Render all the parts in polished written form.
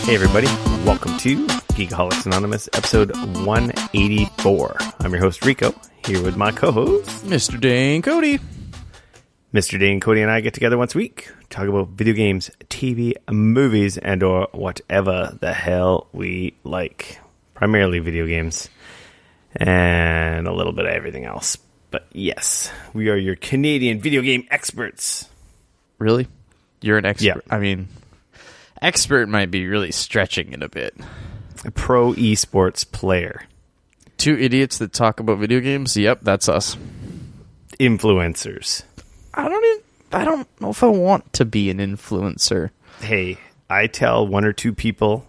Hey everybody, welcome to Geekoholics Anonymous, episode 184. I'm your host Rico, here with my co-host, Mr. Dane Cody. Mr. Dane Cody and I get together once a week, talk about video games, TV, movies, and or whatever the hell we like. Primarily video games, and a little bit of everything else. But yes, we are your Canadian video game experts. Really? You're an expert? Yeah. I mean, expert might be really stretching it a bit. A pro esports player. Two idiots that talk about video games? Yep, that's us. Influencers. I don't know if I want to be an influencer. Hey, I tell one or two people,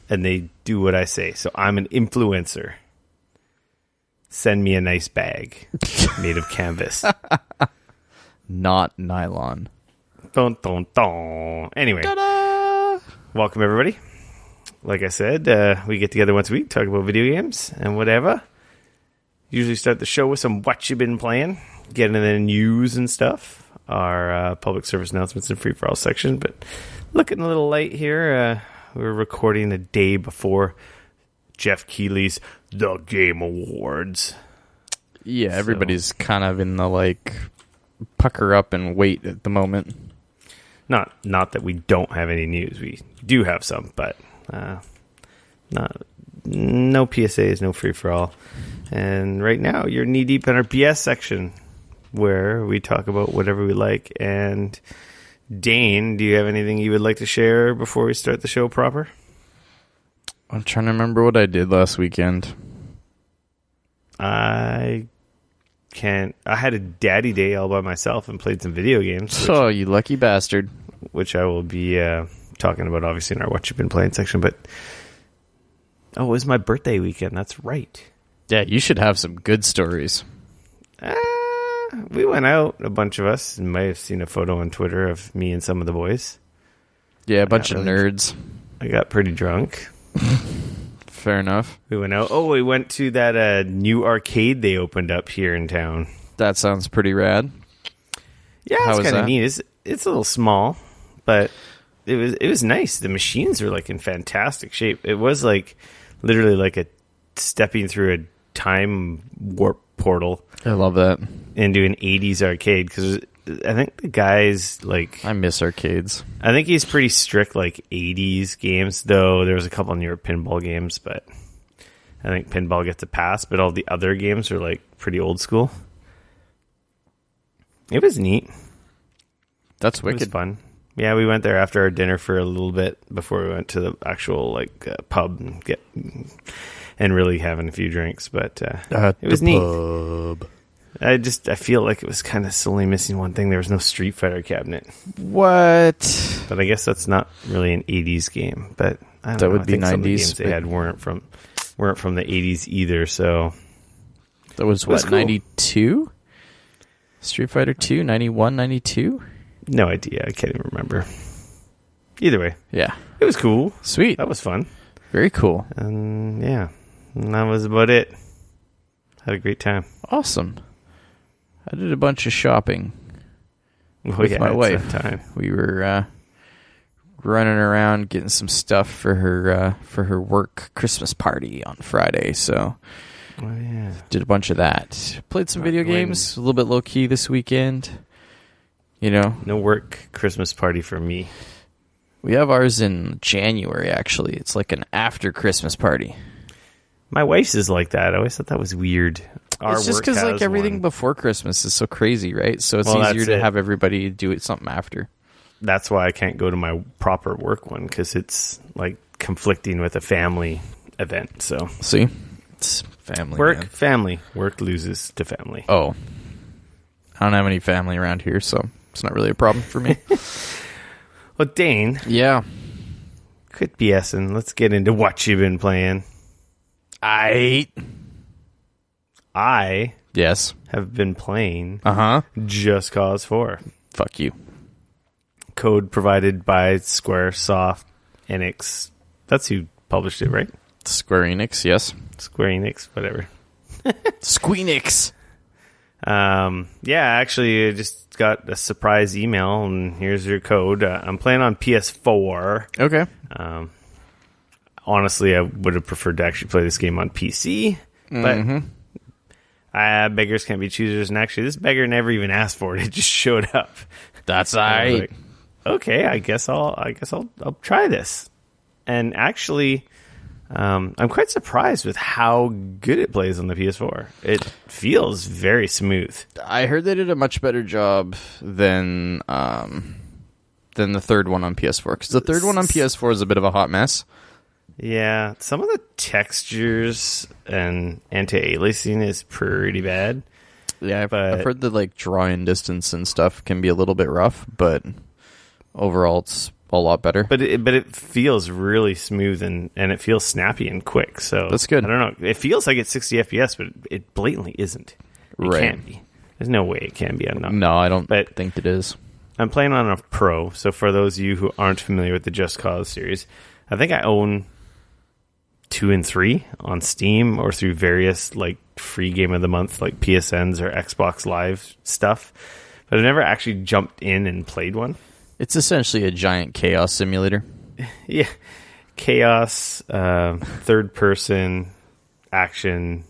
and they do what I say. So I'm an influencer. Send me a nice bag made of canvas. Not nylon. Dun, dun, dun. Anyway, Ta-da! welcome everybody. Like I said, we get together once a week, talk about video games and whatever. Usually start the show with some what you've been playing, getting into the news and stuff. Our public service announcements and free-for-all section. But looking a little late here. We're recording the day before Jeff Keighley's The Game Awards. Yeah, everybody's kind of in the, pucker up and wait at the moment. Not that we don't have any news. We do have some, but no PSAs, no free-for-all. And right now, you're knee-deep in our BS section, where we talk about whatever we like. And Dane, do you have anything you would like to share before we start the show proper? I'm trying to remember what I did last weekend. I had a daddy day all by myself and played some video games. Oh, you lucky bastard. Which I will be talking about, obviously, in our What You've Been Playing section. But, it was my birthday weekend. That's right. Yeah, you should have some good stories. We went out, a bunch of us. You might have seen a photo on Twitter of me and some of the boys. Yeah, a bunch of nerds. I got pretty drunk. Fair enough. We went out. Oh, we went to that new arcade they opened up here in town. That sounds pretty rad. Yeah, it's kind of neat. It's a little small, but it was nice. The machines are in fantastic shape. It was literally a stepping through a time warp portal. I love that. Into an 80s arcade, because I think the guy's I miss arcades. I think he's pretty strict 80s games, though there was a couple newer pinball games, but I think pinball gets a pass, but all the other games are pretty old school. It was neat. That's wicked. It was fun. Yeah, we went there after our dinner for a little bit before we went to the actual pub and really having a few drinks, but it was neat. Pub. I feel like it was kind of solely missing one thing. There was no Street Fighter cabinet. What? But I guess that's not really an 80s game. But I don't know. Would be 90s. Some of the games they had weren't from the 80s either. So that was cool. 92? Street Fighter 2, 91, 92? No idea. I can't even remember. Either way, yeah, it was cool. Sweet. That was fun. Very cool. And yeah, and that was about it. Had a great time. Awesome. I did a bunch of shopping with my wife. Time. We were running around getting some stuff for her work Christmas party on Friday. So did a bunch of that. Played some video games. A little bit low key this weekend. No work Christmas party for me. We have ours in January. Actually, it's an after Christmas party. My wife's is like that. I always thought that was weird. It's just because everything before Christmas is so crazy, right? So it's easier to have everybody do something after. That's why I can't go to my proper work one, because it's conflicting with a family event. So see, it's family. Work, man. family. Work loses to family. Oh, I don't have any family around here, so it's not really a problem for me. Well, Dane. Yeah. Quit BSing. Let's get into what you've been playing. Yes. have been playing Just Cause 4. Fuck you. Code provided by Squaresoft Enix. That's who published it, right? Square Enix, yes. Square Enix, whatever. Squeenix. Yeah, actually, I just got a surprise email, and here's your code. I'm playing on PS4. Okay. honestly, I would have preferred to actually play this game on PC, but beggars can't be choosers. And actually, this beggar never even asked for it; it just showed up. That's all right. Like, okay, I guess I'll try this. And actually, I'm quite surprised with how good it plays on the PS4. It feels very smooth. I heard they did a much better job than the third one on PS4, because the third one on PS4 is a bit of a hot mess. Yeah, some of the textures and anti-aliasing is pretty bad. Yeah, I've heard that like drawing distance and stuff can be a little bit rough, but overall it's a lot better. But it feels really smooth and it feels snappy and quick. So that's good. I don't know. It feels like it's 60 FPS, but it blatantly isn't. It can't be. There's no way it can be. I don't think it is. I'm playing on a Pro, so for those of you who aren't familiar with the Just Cause series, I think I own 2 and 3 on Steam or through various like free game of the month like PSNs or Xbox Live stuff, but I've never actually jumped in and played one. It's essentially a giant chaos simulator. Yeah, chaos, third person action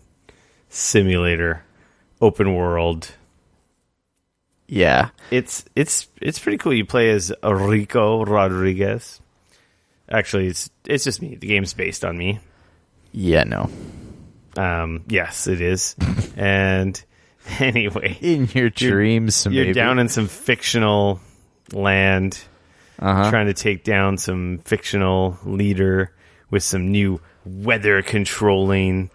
simulator, open world. Yeah, it's pretty cool. You play as Rico Rodriguez. Actually, it's just me. The game's based on me. Yeah, no. Yes, it is. And anyway, in your dreams, you're down in some fictional land, trying to take down some fictional leader with some new weather controlling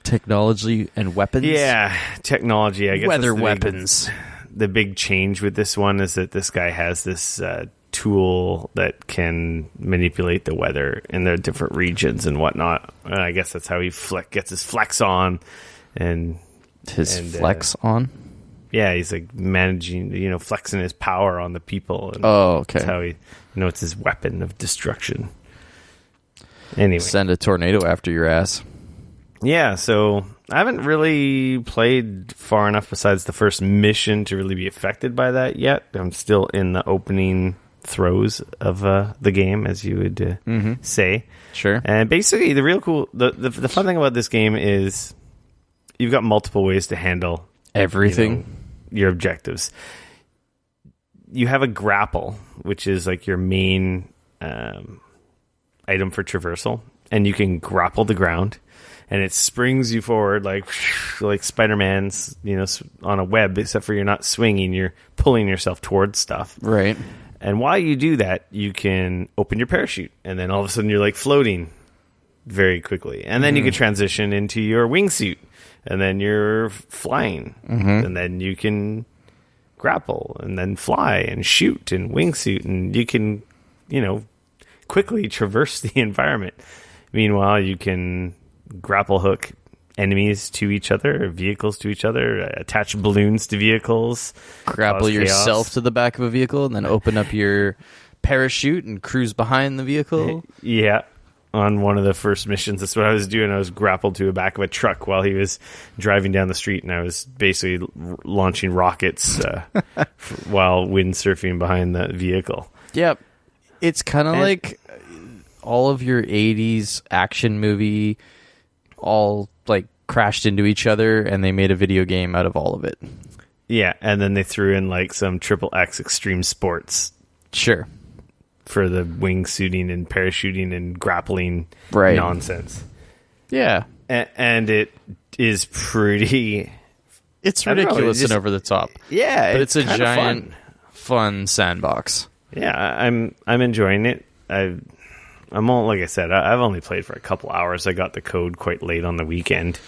technology and weapons. Yeah, technology. I guess weather weapons. The big change with this one is that this guy has this tool that can manipulate the weather in the different regions and whatnot. And I guess that's how he gets his flex on. And flex on? Yeah, he's like managing, flexing his power on the people. And okay. That's how it's his weapon of destruction. Anyway. Send a tornado after your ass. Yeah, so I haven't really played far enough besides the first mission to really be affected by that yet. I'm still in the opening throes of the game, as you would say. Sure. And basically, the real cool, the fun thing about this game is you've got multiple ways to handle everything, your objectives. You have a grapple, which is like your main item for traversal, and you can grapple the ground. And it springs you forward like Spider-Man's, on a web, except for you're not swinging, you're pulling yourself towards stuff. Right. And while you do that, you can open your parachute, and then all of a sudden you're like floating very quickly. And then you can transition into your wingsuit, and then you're flying. And then you can grapple, and then fly, and shoot, and wingsuit, and you can, quickly traverse the environment. Meanwhile, you can grapple hook enemies to each other, or vehicles to each other, attach balloons to vehicles, grapple yourself to the back of a vehicle, and then open up your parachute and cruise behind the vehicle. Yeah. On one of the first missions, that's what I was doing. I was grappled to the back of a truck while he was driving down the street, and I was basically launching rockets while windsurfing behind the vehicle. Yep. It's kind of like all of your 80s action movie all like crashed into each other, and they made a video game out of all of it. Yeah, and then they threw in like some XXX extreme sports. Sure. For the wingsuiting and parachuting and grappling nonsense. Yeah. And it is pretty... It's ridiculous and over the top. Yeah, but it's a giant fun sandbox. Yeah, I'm enjoying it. Like I said, I've only played for a couple hours. I got the code quite late on the weekend.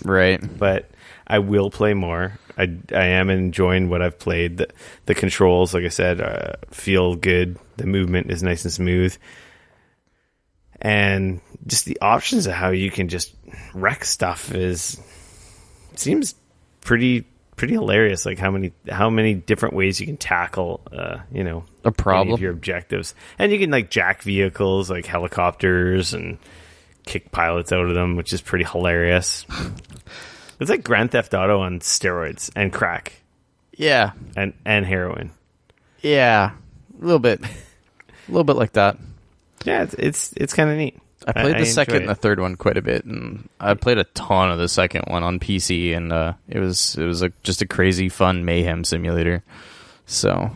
Right. But I will play more. I am enjoying what I've played. The controls, like I said, feel good. The movement is nice and smooth. And just the options of how you can just wreck stuff seems pretty hilarious. Like how many different ways you can tackle a problem, any of your objectives. And you can like jack vehicles like helicopters and kick pilots out of them, which is pretty hilarious. It's like Grand Theft Auto on steroids and crack. Yeah. And heroin. Yeah. A little bit like that. Yeah, it's kind of neat. I played the second and enjoy the third one quite a bit, and I played a ton of the second one on PC, and it was just a crazy fun mayhem simulator. So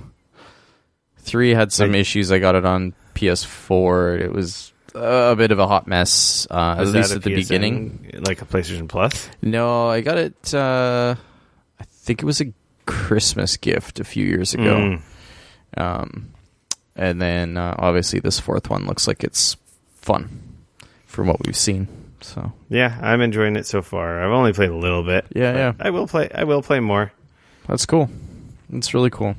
3 had some issues. I got it on PS4. It was a bit of a hot mess, at least at the beginning. Like a PlayStation Plus? No, I got it. I think it was a Christmas gift a few years ago. And then obviously this fourth one looks like it's fun from what we've seen. So yeah, I'm enjoying it so far. I've only played a little bit. Yeah. I will play more. That's cool. It's really cool.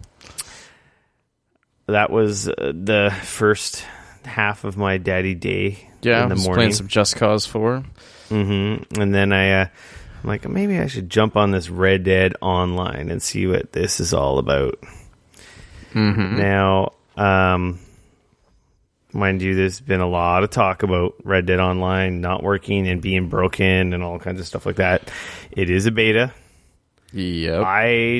That was the first half of my daddy day. Yeah, in the I was morning. playing some Just Cause 4. And then I'm like, maybe I should jump on this Red Dead Online and see what this is all about. Now, mind you, there's been a lot of talk about Red Dead Online not working and being broken and all kinds of stuff like that. It is a beta. Yep. I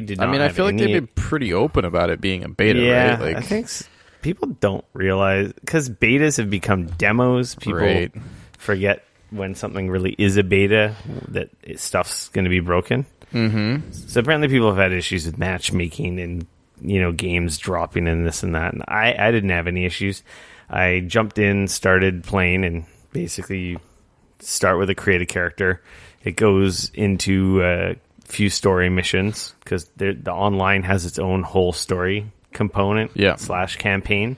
feel like they've been pretty open about it being a beta, yeah, right? Like, I think people don't realize, because betas have become demos. People forget when something really is a beta that stuff's going to be broken. So apparently people have had issues with matchmaking and games dropping and this and that. And I didn't have any issues. I jumped in, started playing, and basically you start with a creative character. It goes into a few story missions because the online has its own whole story component / campaign,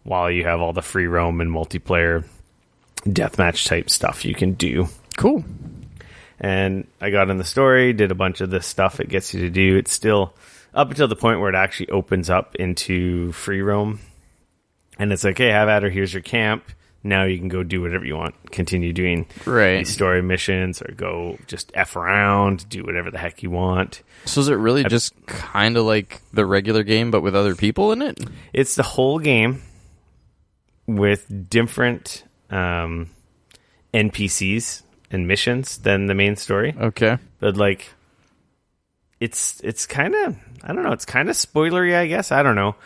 while you have all the free roam and multiplayer deathmatch type stuff you can do. Cool. And I got in the story, did a bunch of the stuff it gets you to do. It's still up until the point where it actually opens up into free roam. And it's like, hey, have at her, here's your camp. Now you can go do whatever you want. Continue doing these story missions, or go just F around, do whatever the heck you want. So is it really just kind of like the regular game, but with other people in it? It's the whole game with different NPCs and missions than the main story. Okay. But like, it's kind of, I don't know, it's kind of spoilery, I guess. I don't know.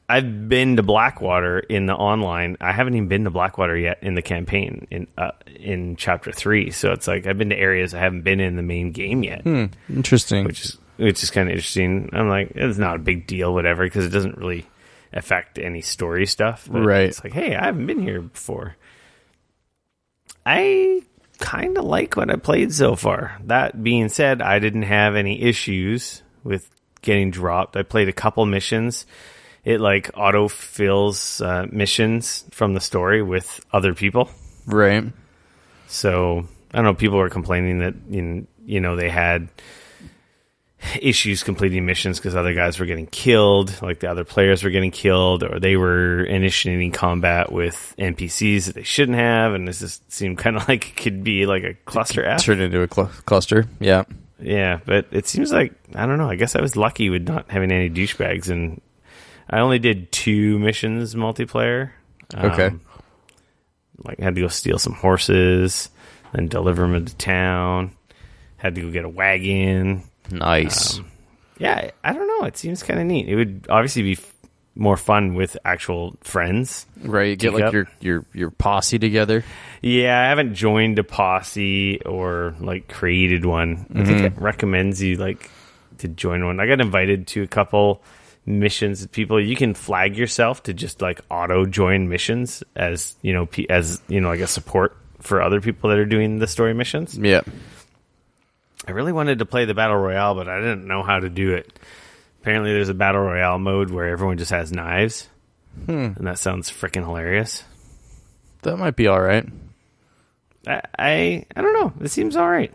I've been to Blackwater in the online. I haven't even been to Blackwater yet in the campaign in chapter 3. So it's like I've been to areas I haven't been in the main game yet. Interesting. Which is kind of interesting. I'm like, it's not a big deal, whatever, because it doesn't really affect any story stuff. But it's like, hey, I haven't been here before. I kind of like what I played so far. That being said, I didn't have any issues with getting dropped. I played a couple missions. It like auto fills missions from the story with other people. Right. So I don't know. People were complaining that they had issues completing missions because other guys were getting killed, like the other players were getting killed, or they were initiating combat with NPCs that they shouldn't have, and this just seemed kind of like it could be like a cluster F. Turned into a cluster. Yeah. Yeah, but it seems like, I don't know. I guess I was lucky with not having any douchebags, and I only did 2 missions multiplayer. Okay. Like, I had to go steal some horses and deliver them into town. Had to go get a wagon. Nice. Yeah, I don't know. It seems kind of neat. It would obviously be more fun with actual friends. Right. Get like your posse together. Yeah, I haven't joined a posse or like created one. I think it recommends you like to join one. I got invited to a couple missions with people. You can flag yourself to just like auto join missions as like a support for other people that are doing the story missions. Yeah. I really wanted to play the Battle Royale, but I didn't know how to do it. Apparently there's a Battle Royale mode where everyone just has knives. And that sounds freaking hilarious. That might be all right. I don't know. It seems all right.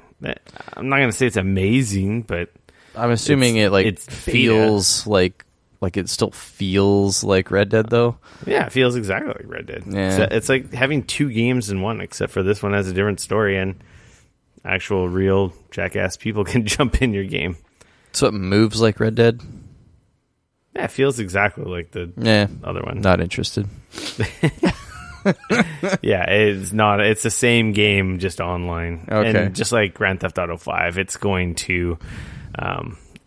I'm not going to say it's amazing, but I'm assuming it feels like it still feels like Red Dead, though. Yeah, it feels exactly like Red Dead. Yeah. It's like having 2 games in one, except for this one has a different story and actual real jackass people can jump in your game. So it moves like Red Dead? Yeah, it feels exactly like the other one. Not interested. Yeah, it's not. It's the same game, just online. Okay. And just like Grand Theft Auto 5, it's going to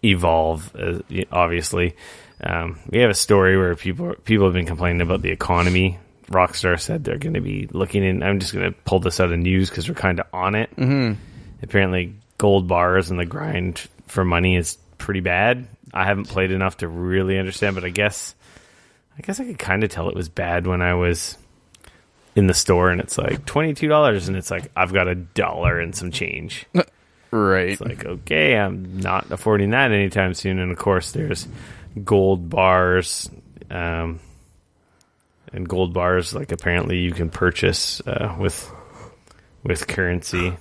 evolve, obviously. We have a story where people have been complaining about the economy Rockstar said they're going to be looking in. I'm just going to pull this out of news because we're kind of on it. Mm-hmm. Apparently, gold bars and the grind for money is pretty bad. I haven't played enough to really understand, but I guess I could kind of tell it was bad when I was in the store and it's like $22 and it's like I've got $1 and some change. Right. It's like, okay, I'm not affording that anytime soon. And of course, there's gold bars, and gold bars like apparently you can purchase with currency.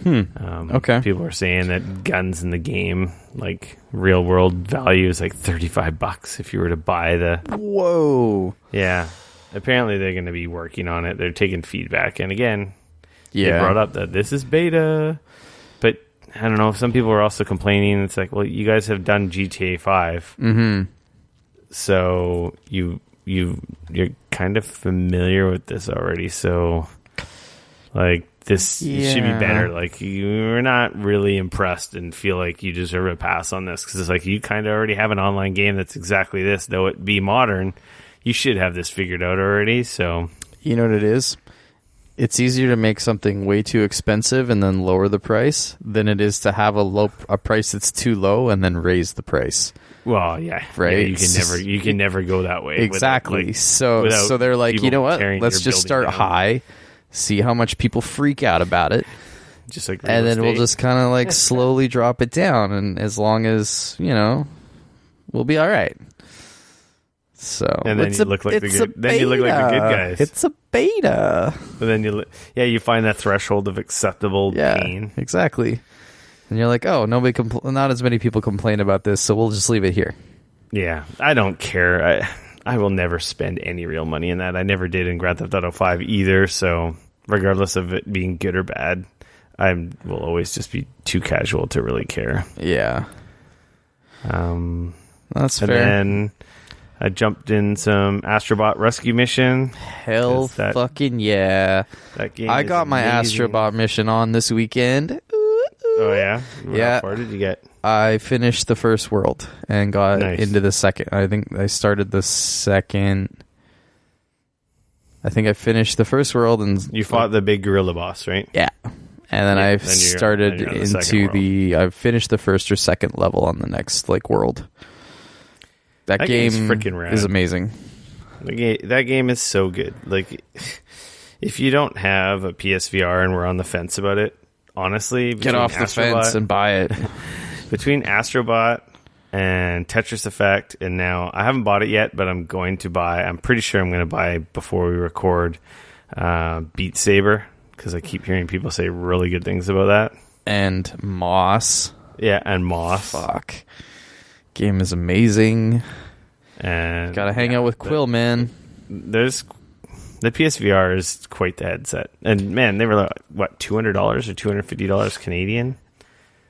Okay. People are saying that guns in the game, like real world value, is like $35 if you were to buy the. Whoa. Yeah. Apparently they're going to be working on it. They're taking feedback, and again, they brought up that this is beta, but I don't know. Some people are also complaining. It's like, well, you guys have done GTA 5, so you're kind of familiar with this already. So, like, this should be better. Like, you're not really impressed and feel like you deserve a pass on this because it's like you kind of already have an online game that's exactly this, though it be modern. You should have this figured out already. So, you know what it is? It's easier to make something way too expensive and then lower the price than it is to have a price that's too low and then raise the price. Well, yeah, right. Yeah, you can never go that way. Exactly. Without, so they're like, you know what? tearing Let's your just building start down. high, see how much people freak out about it, just like real and then we'll estate. just kind of like slowly drop it down. And as long as we'll be all right. So and then you look like the good. Then you look like the good guys. It's a beta. But then you find that threshold of acceptable pain. Exactly. And you're like, oh, not as many people complain about this, so we'll just leave it here. Yeah, I don't care. I will never spend any real money in that. I never did in Grand Theft Auto 5 either. So regardless of it being good or bad, I will always just be too casual to really care. Yeah. That's fair. And then I jumped in some Astrobot Rescue Mission. Hell fucking yeah. That game I got my Astrobot mission on this weekend. Oh, yeah? Yeah. How far did you get? I finished the first world and got into the second. I think I started the second. I think I finished the first world and you fought the big gorilla boss, right? Yeah. And then I've started I've finished the first or second level on the next world. That game freaking rad. is amazing. That game is so good. Like, if you don't have a PSVR and we're on the fence about it, honestly, get off the fence and buy it. Between Astrobot and Tetris Effect, and now I haven't bought it yet, but I'm going to buy. I'm pretty sure I'm going to buy before we record Beat Saber because I keep hearing people say really good things about that. And Moss. Yeah, and Moss. Fuck. Game is amazing. And gotta hang out with Quill, man. There's the PSVR is quite the headset, and man, they were like what $200 or $250 Canadian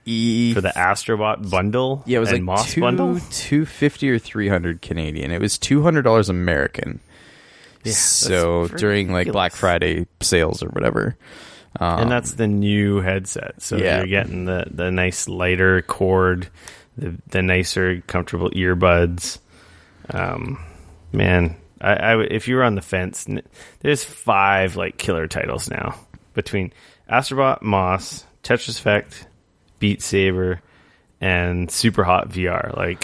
for the Astrobot bundle. Yeah, it was like Moss bundle, $250 or $300 Canadian. It was $200 American. Yeah, so during Black Friday sales or whatever. And that's the new headset. So you're getting the nice lighter cord. The nicer, comfortable earbuds. Man, I if you were on the fence, there's 5 killer titles now between Astrobot, Moss, Tetris Effect, Beat Saber, and Super Hot VR.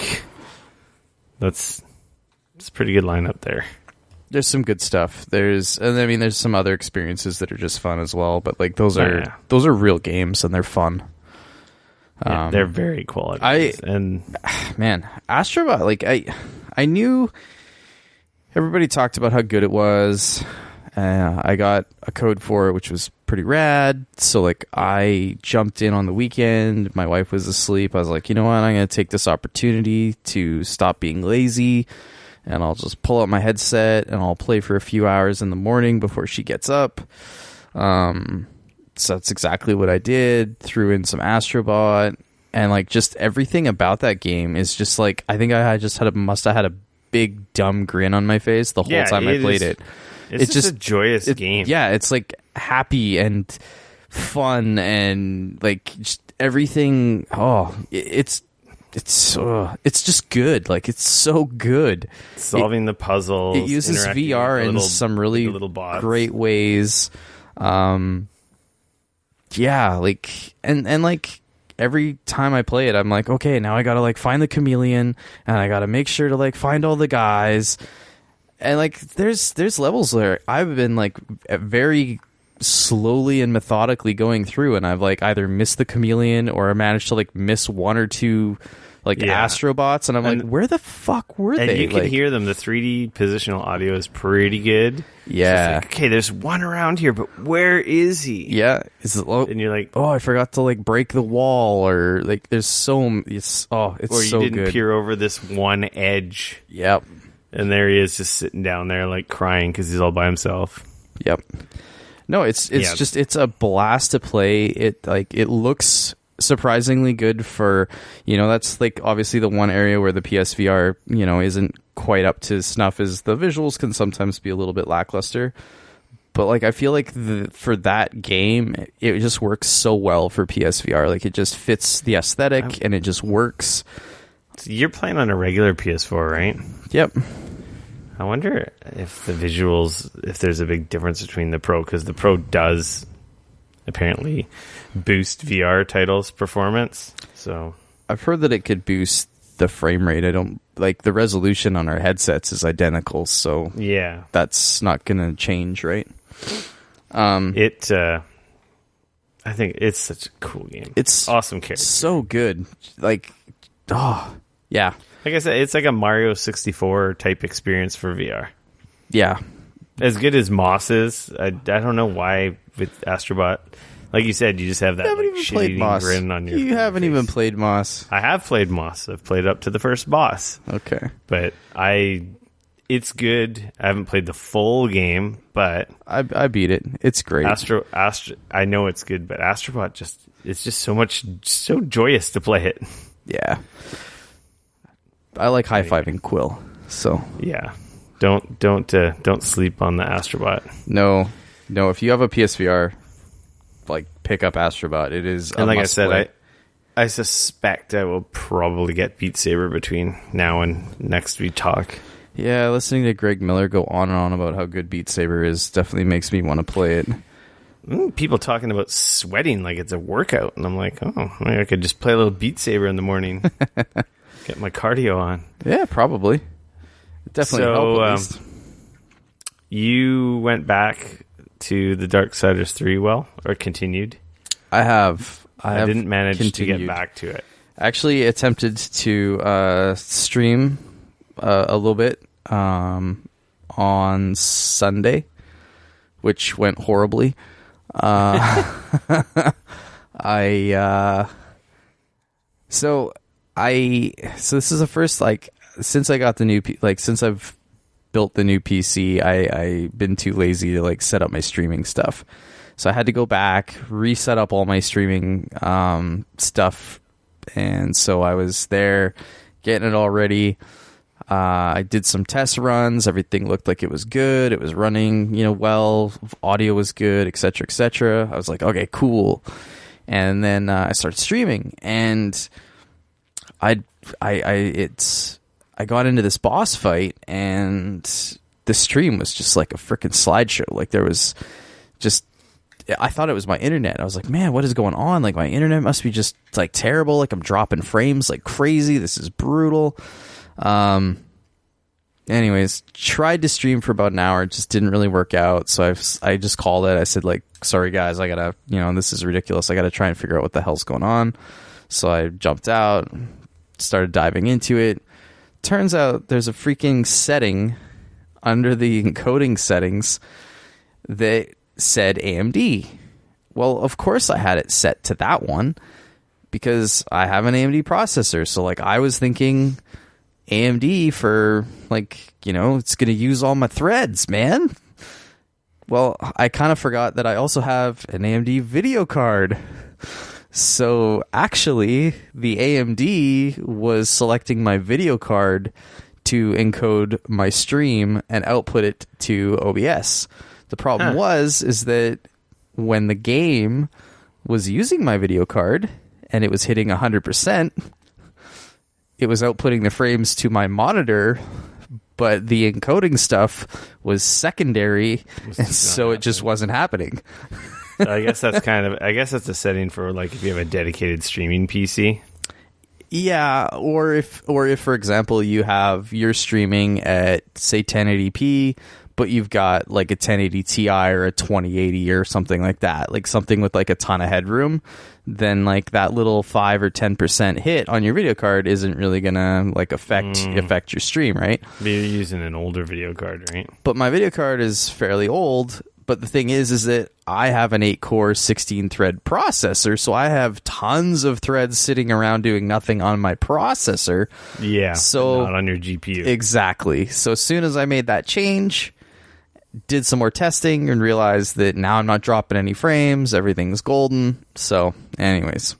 It's a pretty good lineup there. There's some good stuff. There's some other experiences that are just fun as well. But those are real games and they're fun. Yeah, they're very quality. Man, Astrobot, I knew everybody talked about how good it was. I got a code for it, which was pretty rad. So I jumped in on the weekend. My wife was asleep. I was like, you know what? I'm going to take this opportunity to stop being lazy, and I'll just pull out my headset and I'll play for a few hours in the morning before she gets up. So that's exactly what I did. Threw in some Astrobot, and just everything about that game is just I think I just must have had a big dumb grin on my face the whole time I played it. It's just a joyous game. Yeah, it's happy and fun and just everything. Oh, it's it's just good. Like, it's so good. Solving the puzzles. It uses VR in some really great ways. Yeah, like, and like, every time I play it, I'm like, okay, now I gotta like find the chameleon, and I gotta make sure to like find all the guys, and like, there's levels where I've been like very slowly and methodically going through, and I've like either missed the chameleon or I managed to like miss one or two like astrobots, and I'm like, where the fuck were they? And you can hear them. The 3D positional audio is pretty good. Yeah. Like, okay, there's one around here, but where is he? Yeah. And you're like, oh, I forgot to like break the wall, or like there's so it's or you so didn't good. peer over this one edge. Yep. And there he is, just sitting down there like crying because he's all by himself. Yep. No, it's just, it's a blast to play. It looks surprisingly good for, that's like obviously the one area where the PSVR, isn't quite up to snuff, is the visuals can sometimes be a little bit lackluster. But like, I feel like for that game, it just works so well for PSVR. Like, it just fits the aesthetic and it just works. So you're playing on a regular PS4, right? Yep. I wonder if the visuals, if there's a big difference between the Pro, because the Pro does apparently boost VR titles' performance. So I've heard that it could boost the frame rate. I don't like the resolution on our headsets is identical, so yeah, that's not going to change, right? I think it's such a cool game. It's awesome character, so good. Like, yeah. Like I said, it's like a Mario 64 type experience for VR. Yeah. As good as Moss is, I don't know why with Astrobot. Like you said, you just have that like, shit-eating grin on your face. You haven't even played Moss. I have played Moss. I've played up to the first boss. Okay. But it's good. I haven't played the full game, but I beat it. It's great. Astro, I know it's good, but Astrobot it's just so joyous to play it. Yeah. I like high-fiving Quill, so yeah. Don't sleep on the Astrobot. No. If you have a PSVR, like, pick up Astrobot. It is, and like I said, I suspect I will probably get Beat Saber between now and next we talk. Yeah, listening to Greg Miller go on and on about how good Beat Saber is definitely makes me want to play it. People talking about sweating like it's a workout, and I'm like, oh, maybe I could just play a little Beat Saber in the morning. Get my cardio on. Yeah, probably. It definitely help at least. You went back to the Darksiders 3, or continued? I have. I didn't manage continued. to get back to it. Actually attempted to stream a little bit on Sunday, which went horribly. So this is the first, like, since I got the new, since I've built the new PC, I've been too lazy to, like, set up my streaming stuff. So I had to go back, reset up all my streaming stuff. And so I was there getting it all ready. I did some test runs. Everything looked like it was good. It was running, well. Audio was good, etc., etc. I was like, okay, cool. And then I started streaming, and I got into this boss fight, and the stream was just like a freaking slideshow. Like, there was just, I thought it was my internet. I was like, man, what is going on? Like, my internet must be just like terrible. Like, I'm dropping frames like crazy. This is brutal. Anyways, tried to stream for about an hour. It just didn't really work out. So I just called it. I said, like, sorry guys, I gotta, this is ridiculous. I gotta try and figure out what the hell's going on. So I jumped out, started diving into it. Turns out there's a freaking setting under the encoding settings that said AMD. Well, of course I had it set to that one because I have an AMD processor. So, like, I was thinking AMD for, like, it's going to use all my threads, man. Well, I kind of forgot that I also have an AMD video card. So actually, the AMD was selecting my video card to encode my stream and output it to OBS. The problem is that when the game was using my video card and it was hitting 100%, it was outputting the frames to my monitor, but the encoding stuff was secondary, and so it just wasn't happening. I guess that's a setting for like if you have a dedicated streaming PC. Yeah, or if for example you're streaming at say 1080p, but you've got like a 1080 Ti or a 2080 or something like that, like something with like a ton of headroom, then like that little 5 or 10% hit on your video card isn't really gonna like affect your stream, right? But you're using an older video card, right? But my video card is fairly old. But the thing is that I have an 8-core, 16-thread processor, so I have tons of threads sitting around doing nothing on my processor. Yeah, so not on your GPU. Exactly. So as soon as I made that change, did some more testing, and realized that now I'm not dropping any frames, everything's golden. So anyways,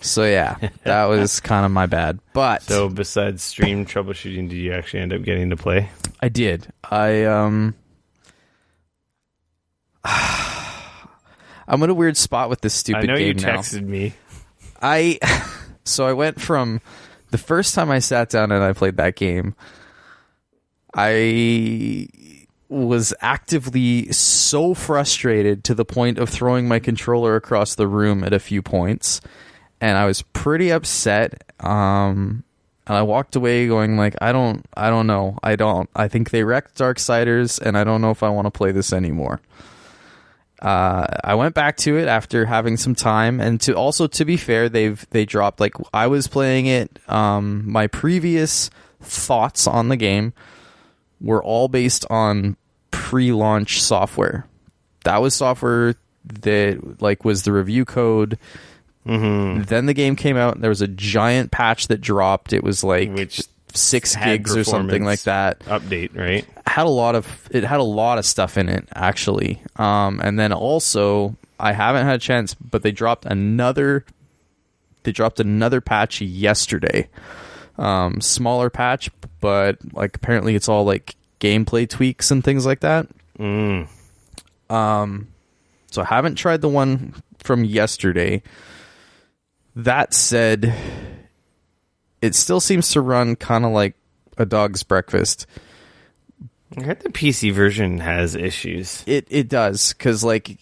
so yeah, that was kind of my bad. But so besides stream troubleshooting, did you actually end up getting to play? I did. I'm in a weird spot with this stupid game now. I know you texted me. So I went from the first time I sat down and I played that game, I was actively so frustrated to the point of throwing my controller across the room at a few points, and I was pretty upset. And I walked away going like, I don't know. I think they wrecked Darksiders, and I don't know if I want to play this anymore. I went back to it after having some time, and to be fair, they dropped, like, I was playing it. My previous thoughts on the game were all based on pre-launch software. That was software that like was the review code. Mm-hmm. Then the game came out, and there was a giant patch that dropped. It was like 6 gigs or something like that. Update, right? It had a lot of stuff in it, actually. And then also, I haven't had a chance, but they dropped another patch yesterday. Smaller patch, but like apparently it's all like gameplay tweaks and things like that. So I haven't tried the one from yesterday. That said, it still seems to run kind of like a dog's breakfast. I heard the PC version has issues. It does, because like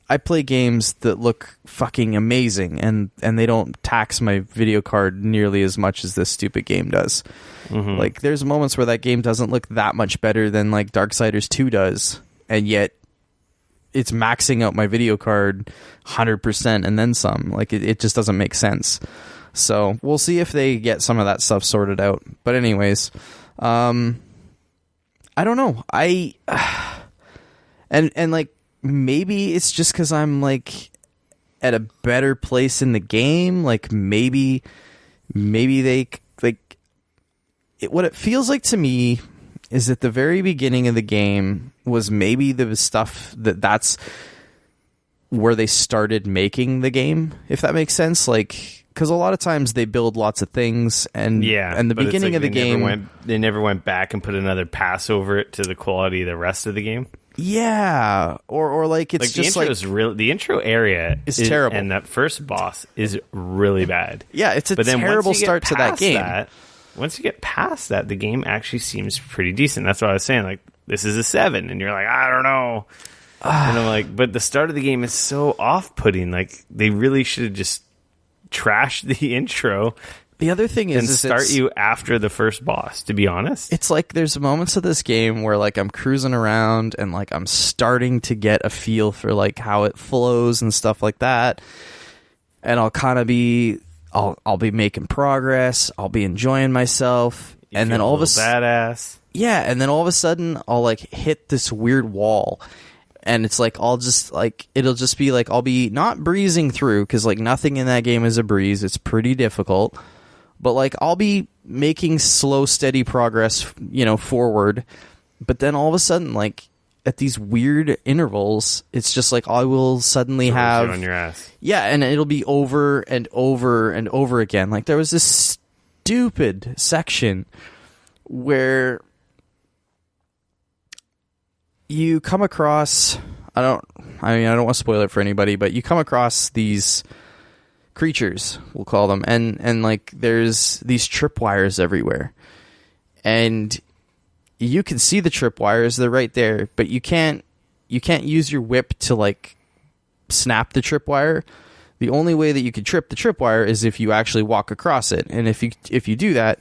I play games that look fucking amazing, and they don't tax my video card nearly as much as this stupid game does. Mm-hmm. Like, there's moments where that game doesn't look that much better than like Darksiders 2 does, and yet it's maxing out my video card 100% and then some. Like, it just doesn't make sense. So we'll see if they get some of that stuff sorted out. But anyways, I don't know. And like, maybe it's just because I'm like at a better place in the game. Like maybe they like it, what it feels like to me is at the very beginning of the game was maybe the stuff that's where they started making the game, if that makes sense. Like, because a lot of times they build lots of things, and the beginning of the game, they never went back and put another pass over it to the quality of the rest of the game. Yeah, or like it's like just the intro like the intro area is terrible, and that first boss is really bad. Yeah, it's a terrible start to that game. Once you get past that, the game actually seems pretty decent. That's what I was saying. Like, this is a 7, and you're like, I don't know. And I'm like, but the start of the game is so off-putting. Like, they really should have just trashed the intro. The other thing is start you after the first boss, to be honest. It's like there's moments of this game where like I'm cruising around and like I'm starting to get a feel for like how it flows and stuff like that. And I'll kind of be I'll be making progress, I'll be enjoying myself, and then all of a sudden badass. Yeah, and then all of a sudden I'll like hit this weird wall. And it's like it'll just be like I'll be not breezing through, because like nothing in that game is a breeze. It's pretty difficult. But like I'll be making slow, steady progress, forward. But then all of a sudden, like at these weird intervals, it's just like I will suddenly have on your ass. Yeah, and it'll be over and over and over again. Like there was this stupid section where you come across, I don't want to spoil it for anybody, but you come across these creatures, we'll call them, and like there's these tripwires everywhere, and you can see the tripwires, they're right there, but you can't use your whip to like snap the tripwire. The only way that you can trip the tripwire is if you actually walk across it, and if you do that,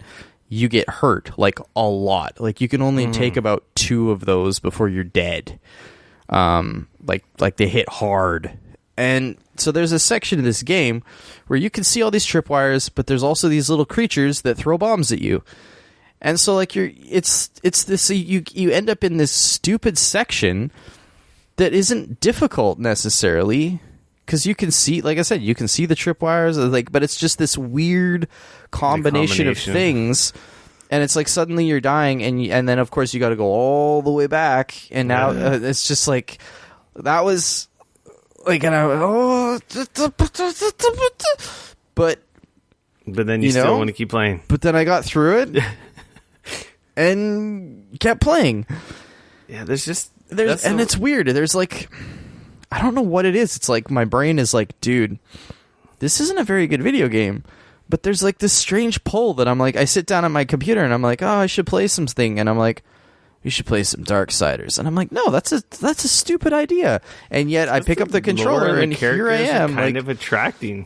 you get hurt like a lot. Like you can only take about 2 of those before you're dead. Like they hit hard. And so there's a section of this game where you can see all these tripwires, but there's also these little creatures that throw bombs at you. And so like it's this, you end up in this stupid section that isn't difficult necessarily, because you can see, like I said, you can see the tripwires, like, but it's just this weird combination of things, and it's like suddenly you're dying, and then of course you got to go all the way back, and now it's just like that was like, and but then you still want to keep playing. But then I got through it and kept playing. Yeah, it's weird. There's like, I don't know what it is. It's like my brain is like, dude, this isn't a very good video game. But there's like this strange pull that I'm like, I sit down at my computer and I'm like, oh, I should play something. And I'm like, you should play some Darksiders. And I'm like, no, that's a stupid idea. And yet I pick up the controller and here I am. Kind of attracting.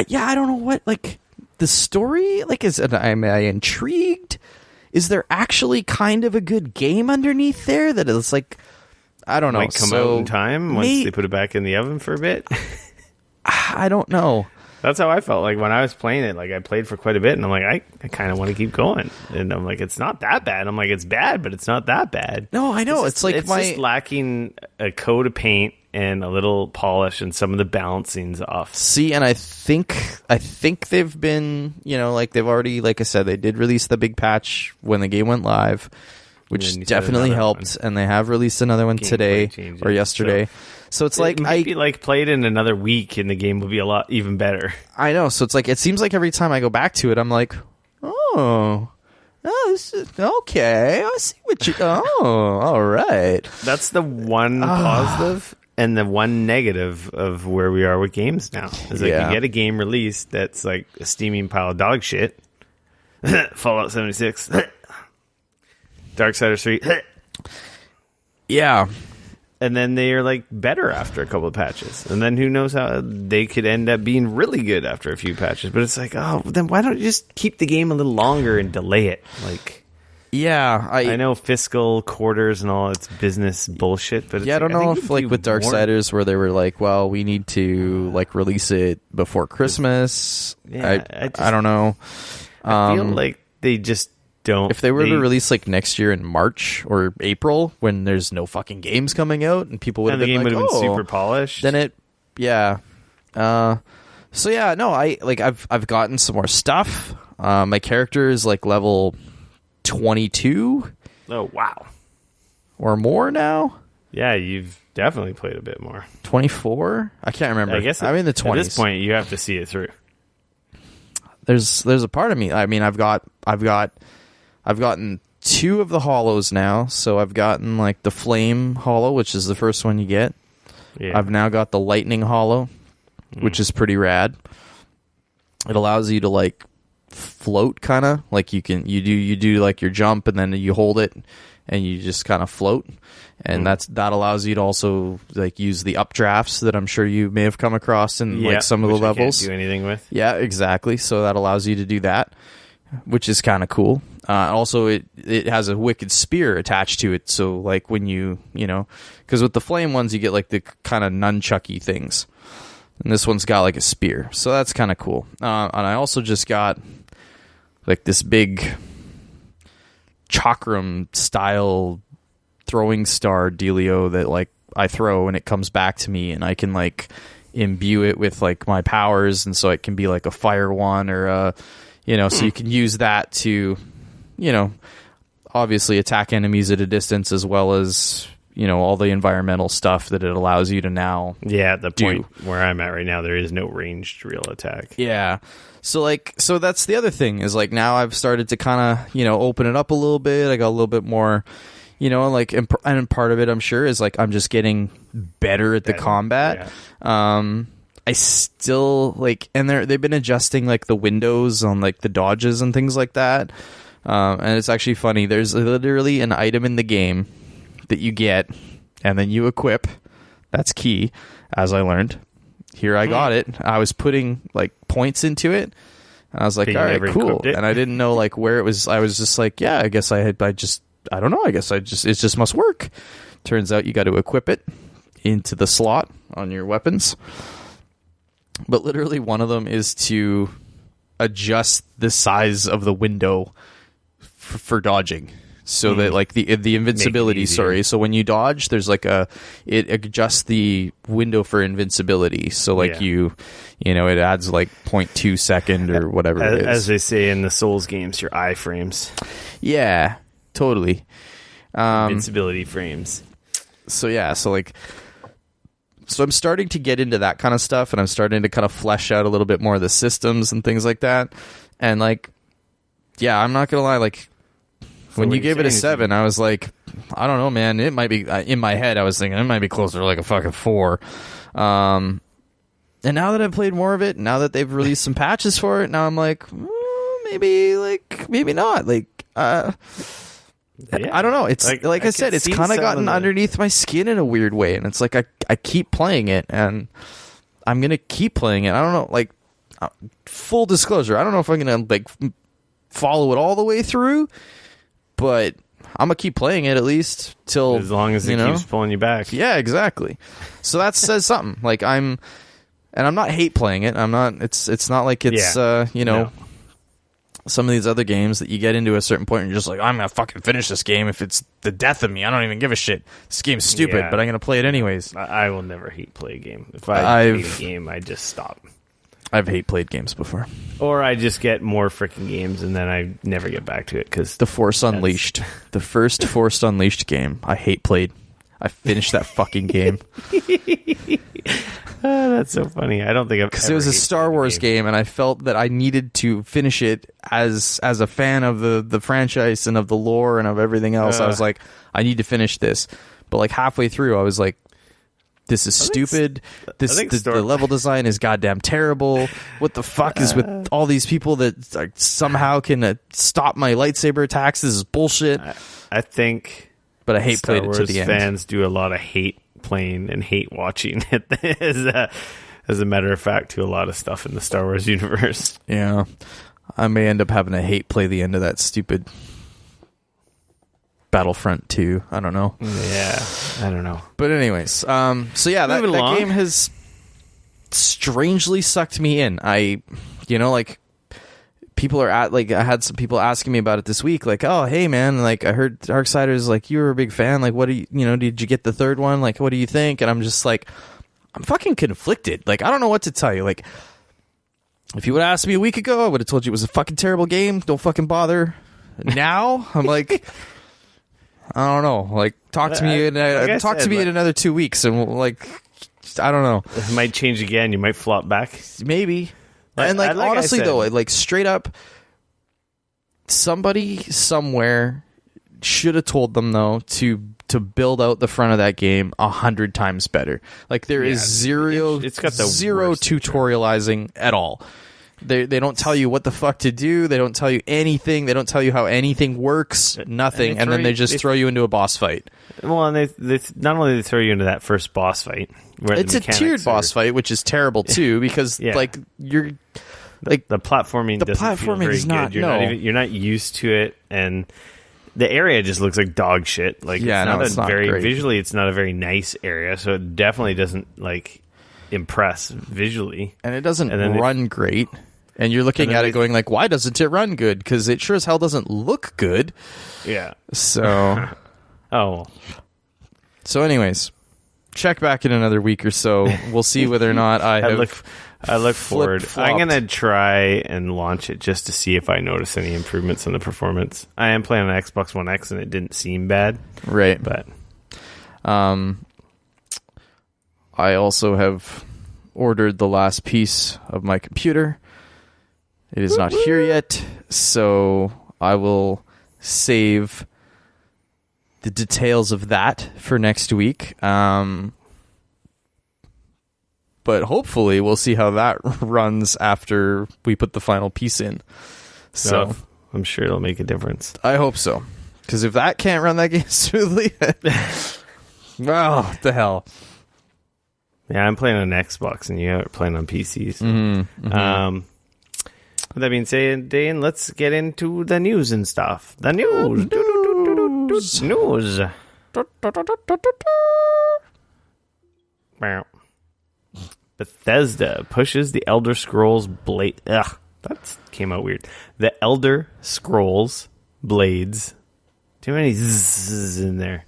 Yeah, I don't know what, like, the story, like, am I intrigued? Is there actually kind of a good game underneath there that is like, I don't know. Might come out in time once they put it back in the oven for a bit. I don't know. That's how I felt like when I was playing it. Like I played for quite a bit, and I'm like, I kind of want to keep going. And I'm like, it's not that bad. I'm like, it's bad, but it's not that bad. No, I know. It's just lacking a coat of paint and a little polish, and some of the balancing's off. See, and I think they've been, like they've already, like I said, they did release the big patch when the game went live, which definitely helped, and they have released another one today or yesterday. So it's like, might be like played in another week and the game will be a lot even better. I know. So it's like, it seems like every time I go back to it, I'm like, this is okay. I see what you. All right. That's the one positive and the one negative of where we are with games now. Is like you get a game released that's like a steaming pile of dog shit. Fallout 76, Darksiders 3. Yeah. And then they are like better after a couple of patches. And then who knows how they could end up being really good after a few patches. But it's like, then why don't you just keep the game a little longer and delay it? Like, yeah, I know fiscal quarters and all its business bullshit, but I don't know if like with Darksiders where they were like, well, we need to like release it before Christmas. Yeah, I don't know. I feel like they just don't. If they were to release like next year in March or April when there's no fucking games coming out and people would have been like, been super polished, then so yeah, no, I've gotten some more stuff. My character is like level 22. Oh wow, or more now. Yeah, you've definitely played a bit more. 24. I can't remember. I guess I'm in the 20s. At this point, you have to see it through. There's a part of me. I mean, I've gotten 2 of the hollows now. So I've gotten like the flame hollow, which is the first one you get. Yeah. I've now got the lightning hollow, which is pretty rad. It allows you to like float, kind of like you do like your jump and then you hold it and you just kind of float. And that allows you to also like use the updrafts that I'm sure you may have come across in like some of the levels. You can't do anything with. Yeah, exactly. So that allows you to do that, which is kind of cool. Also, it has a wicked spear attached to it. So like when because with the flame ones you get like the kind of nunchucky things, and this one's got like a spear. So that's kind of cool. And I also just got like this big chakram style throwing star dealio that like I throw and it comes back to me and I can like imbue it with like my powers, and so it can be like a fire one or so you can use that to obviously attack enemies at a distance as well as all the environmental stuff that it allows you to now at the point where I'm at right now, there is no ranged real attack. So that's the other thing is like now I've started to kind of open it up a little bit. I got a little bit more and part of it I'm sure is like I'm just getting better at the combat. I still like, and they've been adjusting like the windows on like the dodges and things like that. And it's actually funny. There's literally an item in the game that you get and then you equip. That's key, as I learned. Here I got it. I was putting like points into it. And I was like, all right, cool. And I didn't know like where it was. I was just like, yeah, I guess I don't know. I guess it just must work. Turns out you got to equip it into the slot on your weapons. But literally one of them is to adjust the size of the window for dodging. So that like the invincibility, so when you dodge, there's like it adjusts the window for invincibility. So like it adds like 0.2 second or whatever it is. As they say in the Souls games, your iframes. Yeah, totally. Invincibility frames. So I'm starting to get into that kind of stuff, and I'm starting to kind of flesh out a little bit more of the systems and things like that. And like, yeah, I'm not gonna lie, like when you gave it a 7, I was like, I don't know, man. It might be in my head. I was thinking it might be closer to like a fucking 4. And now that I've played more of it, now that they've released some patches for it, now I'm like, maybe not. Like, I don't know. It's like I said, it's kind of gotten underneath my skin in a weird way, and it's like I keep playing it, and I'm gonna keep playing it. I don't know, like full disclosure, I don't know if I'm gonna like follow it all the way through, but I'm gonna keep playing it at least till as long as it keeps pulling you back. Yeah, exactly. So that says something. Like I'm not hate playing it. I'm not. It's not like it's No. Some of these other games that you get into a certain point and you're just like, I'm gonna fucking finish this game if it's the death of me. I don't even give a shit. This game's stupid, but I'm gonna play it anyways. I will never hate play a game. If I hate a game, I just stop. I've hate played games before, or I just get more freaking games and then I never get back to it because the Force Unleashed, the first Force Unleashed game, I hate played. I finished that fucking game. That's so funny. I don't think I've, because it was a Star Wars game, and I felt that I needed to finish it as a fan of the franchise and of the lore and of everything else. I was like, I need to finish this. But like halfway through, I was like, this is stupid. The level design is goddamn terrible. What the fuck is with all these people that like, somehow can stop my lightsaber attacks? This is bullshit. I think. But I hate Star played Wars it to the end. Fans do a lot of hate playing and hate watching it as a matter of fact to a lot of stuff in the Star Wars universe. Yeah. I may end up having to hate play the end of that stupid Battlefront 2. I don't know. Yeah, I don't know. But anyways, so yeah, that game has strangely sucked me in. People are I had some people asking me about it this week, like, oh, hey man, like I heard Darksiders, like you were a big fan, like what do you did you get the third one? Like what do you think? And I'm just like, I'm fucking conflicted. Like I don't know what to tell you. Like if you would have asked me a week ago, I would have told you it was a fucking terrible game. Don't fucking bother. Now I'm like, I don't know. Like talk to me in another 2 weeks, and we'll, like I don't know. It might change again. You might flop back. Maybe. And like honestly though, like straight up, somebody somewhere should have told them though to build out the front of that game 100 times better. Like there is zero tutorializing at all. They don't tell you what the fuck to do. They don't tell you anything. They don't tell you how anything works. Nothing. And then they just throw you into a boss fight. Well, and they not only they throw you into that first boss fight. It's a tiered boss fight, which is terrible too, because like you're like the platforming doesn't feel very good. You're not used to it, and the area just looks like dog shit. Like it's not very great. Visually, it's not a very nice area, so it definitely doesn't like impress visually, and it doesn't run great. And you're looking at it going like, why doesn't it run good? Because it sure as hell doesn't look good. Yeah. So. Oh. So anyways, check back in another week or so. We'll see whether or not I look forward. I'm going to try and launch it just to see if I notice any improvements in the performance. I am playing on Xbox One X and it didn't seem bad. Right. But. I also have ordered the last piece of my computer. It is not here yet, so I will save the details of that for next week. But but hopefully we'll see how that runs after we put the final piece in. So I'm sure it'll make a difference. I hope so. Because if that can't run that game smoothly, well, what the hell? Yeah, I'm playing on Xbox, and you're playing on PC. So. With that being said, Dane, let's get into the news and stuff. The news. News. Bethesda pushes the Elder Scrolls Blade. Ugh, that came out weird. The Elder Scrolls Blades. Too many zz's in there.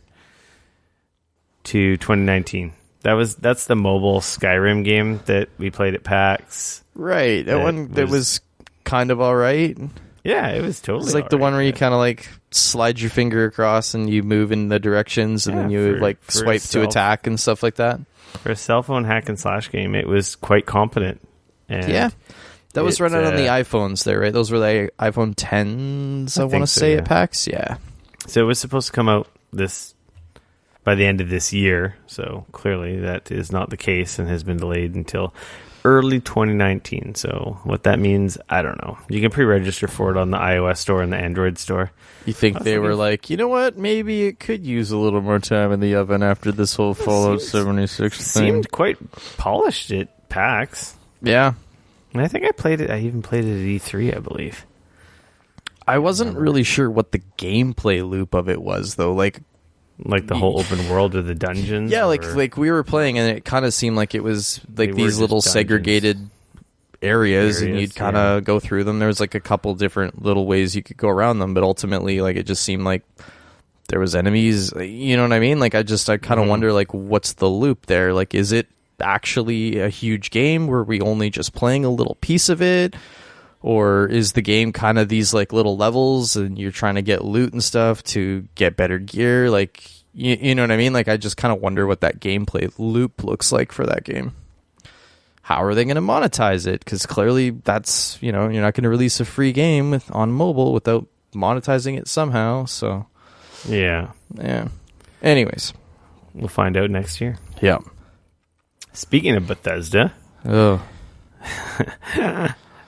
To 2019. That's the mobile Skyrim game that we played at PAX. Right. That was kind of all right. Yeah, it was totally. It's like the one where you kind of like slide your finger across and you move in the directions, and then you swipe to attack and stuff like that. For a cell phone hack and slash game, it was quite competent. And yeah, that was running on the iPhones there, right? Those were the iPhone 10s, I want to say, at PAX. Yeah. So it was supposed to come out by the end of this year. So clearly that is not the case and has been delayed until early 2019. So what that means, I don't know. You can pre-register for it on the iOS store and the Android store. You think they were like, you know what? Maybe it could use a little more time in the oven after this whole Fallout 76 thing. Seemed quite polished at PAX. Yeah. And I think I played it. I even played it at E3, I believe. I wasn't really sure what the gameplay loop of it was, though. Like the whole open world of the dungeons? Yeah, like we were playing, and it kind of seemed like it was like these little segregated areas, and you'd kind of go through them. There was like a couple different little ways you could go around them, but ultimately, like, it just seemed like there was enemies. You know what I mean? Like, I kind of wonder, like, what's the loop there? Like, is it actually a huge game where we only just playing a little piece of it? Or is the game kind of these like little levels and you're trying to get loot and stuff to get better gear? Like, you know what I mean? Like, I just kind of wonder what that gameplay loop looks like for that game. How are they going to monetize it? Because clearly that's, you're not going to release a free game on mobile without monetizing it somehow. So, yeah. Anyways. We'll find out next year. Yeah. Speaking of Bethesda. Oh.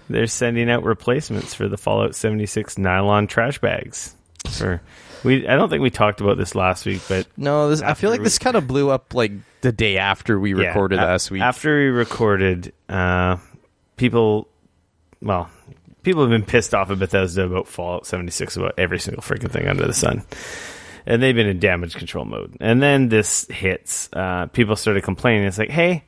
They're sending out replacements for the Fallout 76 nylon trash bags. I don't think we talked about this last week, but no, I feel like this kind of blew up like the day after we recorded last week. After we recorded, people have been pissed off at Bethesda about Fallout 76 about every single freaking thing under the sun. And they've been in damage control mode. And then this hits. People started complaining. It's like, hey,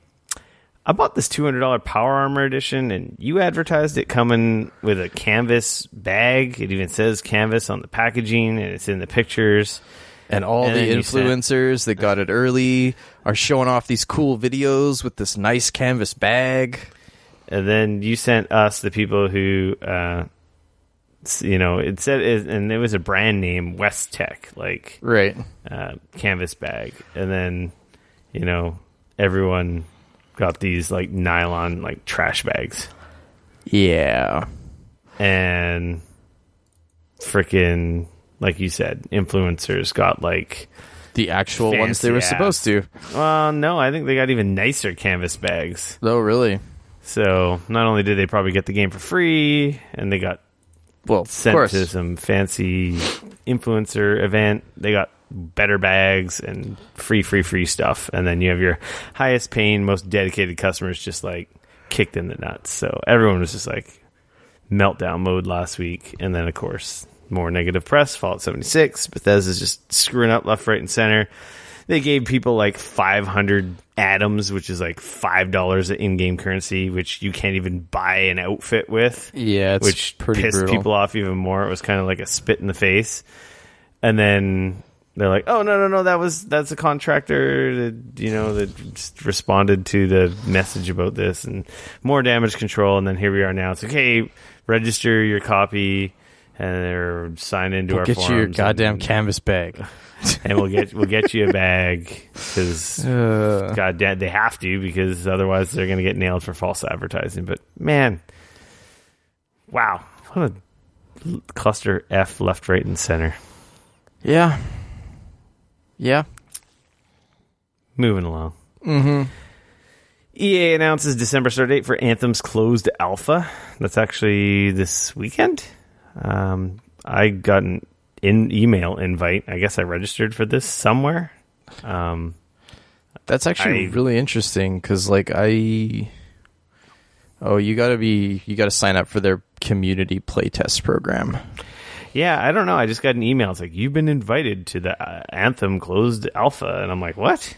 I bought this $200 Power Armor Edition, and you advertised it coming with a canvas bag. It even says canvas on the packaging, and it's in the pictures. And all the influencers that got it early are showing off these cool videos with this nice canvas bag. And then you sent us the people who, it said, and it was a brand name, West Tech, like, right, canvas bag. And then, everyone got these like nylon like trash bags. Yeah. And freaking, like you said, influencers got like the actual ones they were supposed to. Well, no, I think they got even nicer canvas bags. Oh, really? So not only did they probably get the game for free, and they got sent to some fancy influencer event, they got better bags and free stuff, and then you have your highest paying, most dedicated customers just like kicked in the nuts. So everyone was just like meltdown mode last week. And then of course more negative press, Fallout 76, Bethesda's just screwing up left, right, and center. They gave people like 500 atoms, which is like $5 of in-game currency, which you can't even buy an outfit with. Yeah, it's which pretty pissed brutal. people off even more. It was kind of like a spit in the face. And then they're like, "Oh no, that's a contractor that just responded to the message about this and more damage control." And then here we are now. It's like, "Hey, register your copy and they're sign into our forums. Get you your goddamn canvas bag, and we'll get you a bag because goddamn they have to, because otherwise they're going to get nailed for false advertising." But man, wow, what a cluster F left, right, and center. Yeah. Yeah. Moving along. Mm-hmm. EA announces December start date for Anthem's closed alpha. That's actually this weekend. I got an email invite. I guess I registered for this somewhere. That's actually really interesting because, like, you gotta sign up for their community playtest program. Yeah, I don't know. I just got an email. It's like, you've been invited to the Anthem closed alpha, and I'm like, what?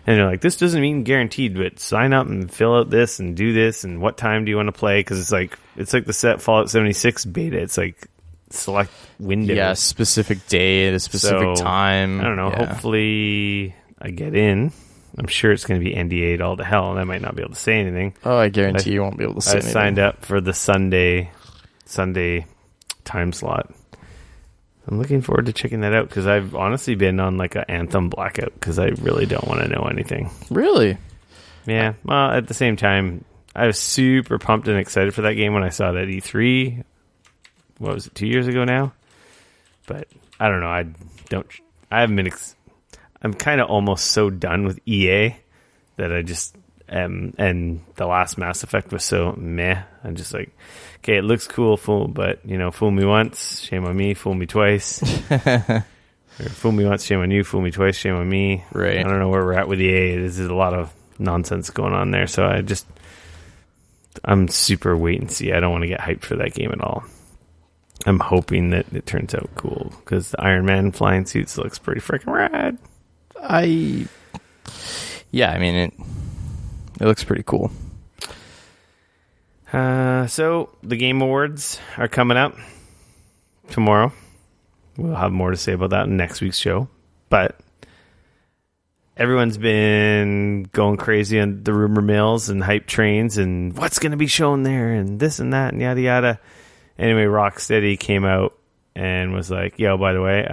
And they're like, this doesn't mean guaranteed, but sign up and fill out this and do this, and what time do you want to play? Because it's like the set Fallout 76 beta. It's like select window. Yeah, specific day at a specific time. I don't know. Yeah. Hopefully I get in. I'm sure it's going to be NDA'd all to hell, and I might not be able to say anything. Oh, I guarantee you won't be able to say anything. I signed up for the Sunday time slot. I'm looking forward to checking that out because I've honestly been on like an Anthem blackout because I really don't want to know anything. Really? Yeah. Well, at the same time, I was super pumped and excited for that game when I saw it at E3. What was it, 2 years ago now? But I don't know. I haven't been. I'm kind of almost so done with EA that I just and the last Mass Effect was so meh. I'm just like, okay, it looks cool, but fool me once, shame on me. Fool me twice, or fool me once, shame on you. Fool me twice, shame on me. Right. I don't know where we're at with EA. There's a lot of nonsense going on there, so I'm super wait and see. I don't want to get hyped for that game at all. I'm hoping that it turns out cool because the Iron Man flying suits looks pretty freaking rad. I mean, it looks pretty cool. So the Game Awards are coming up tomorrow. We'll have more to say about that in next week's show. But everyone's been going crazy on the rumor mills and hype trains and what's going to be shown there and this and that and yada yada. Anyway, Rocksteady came out and was like, yo, by the way,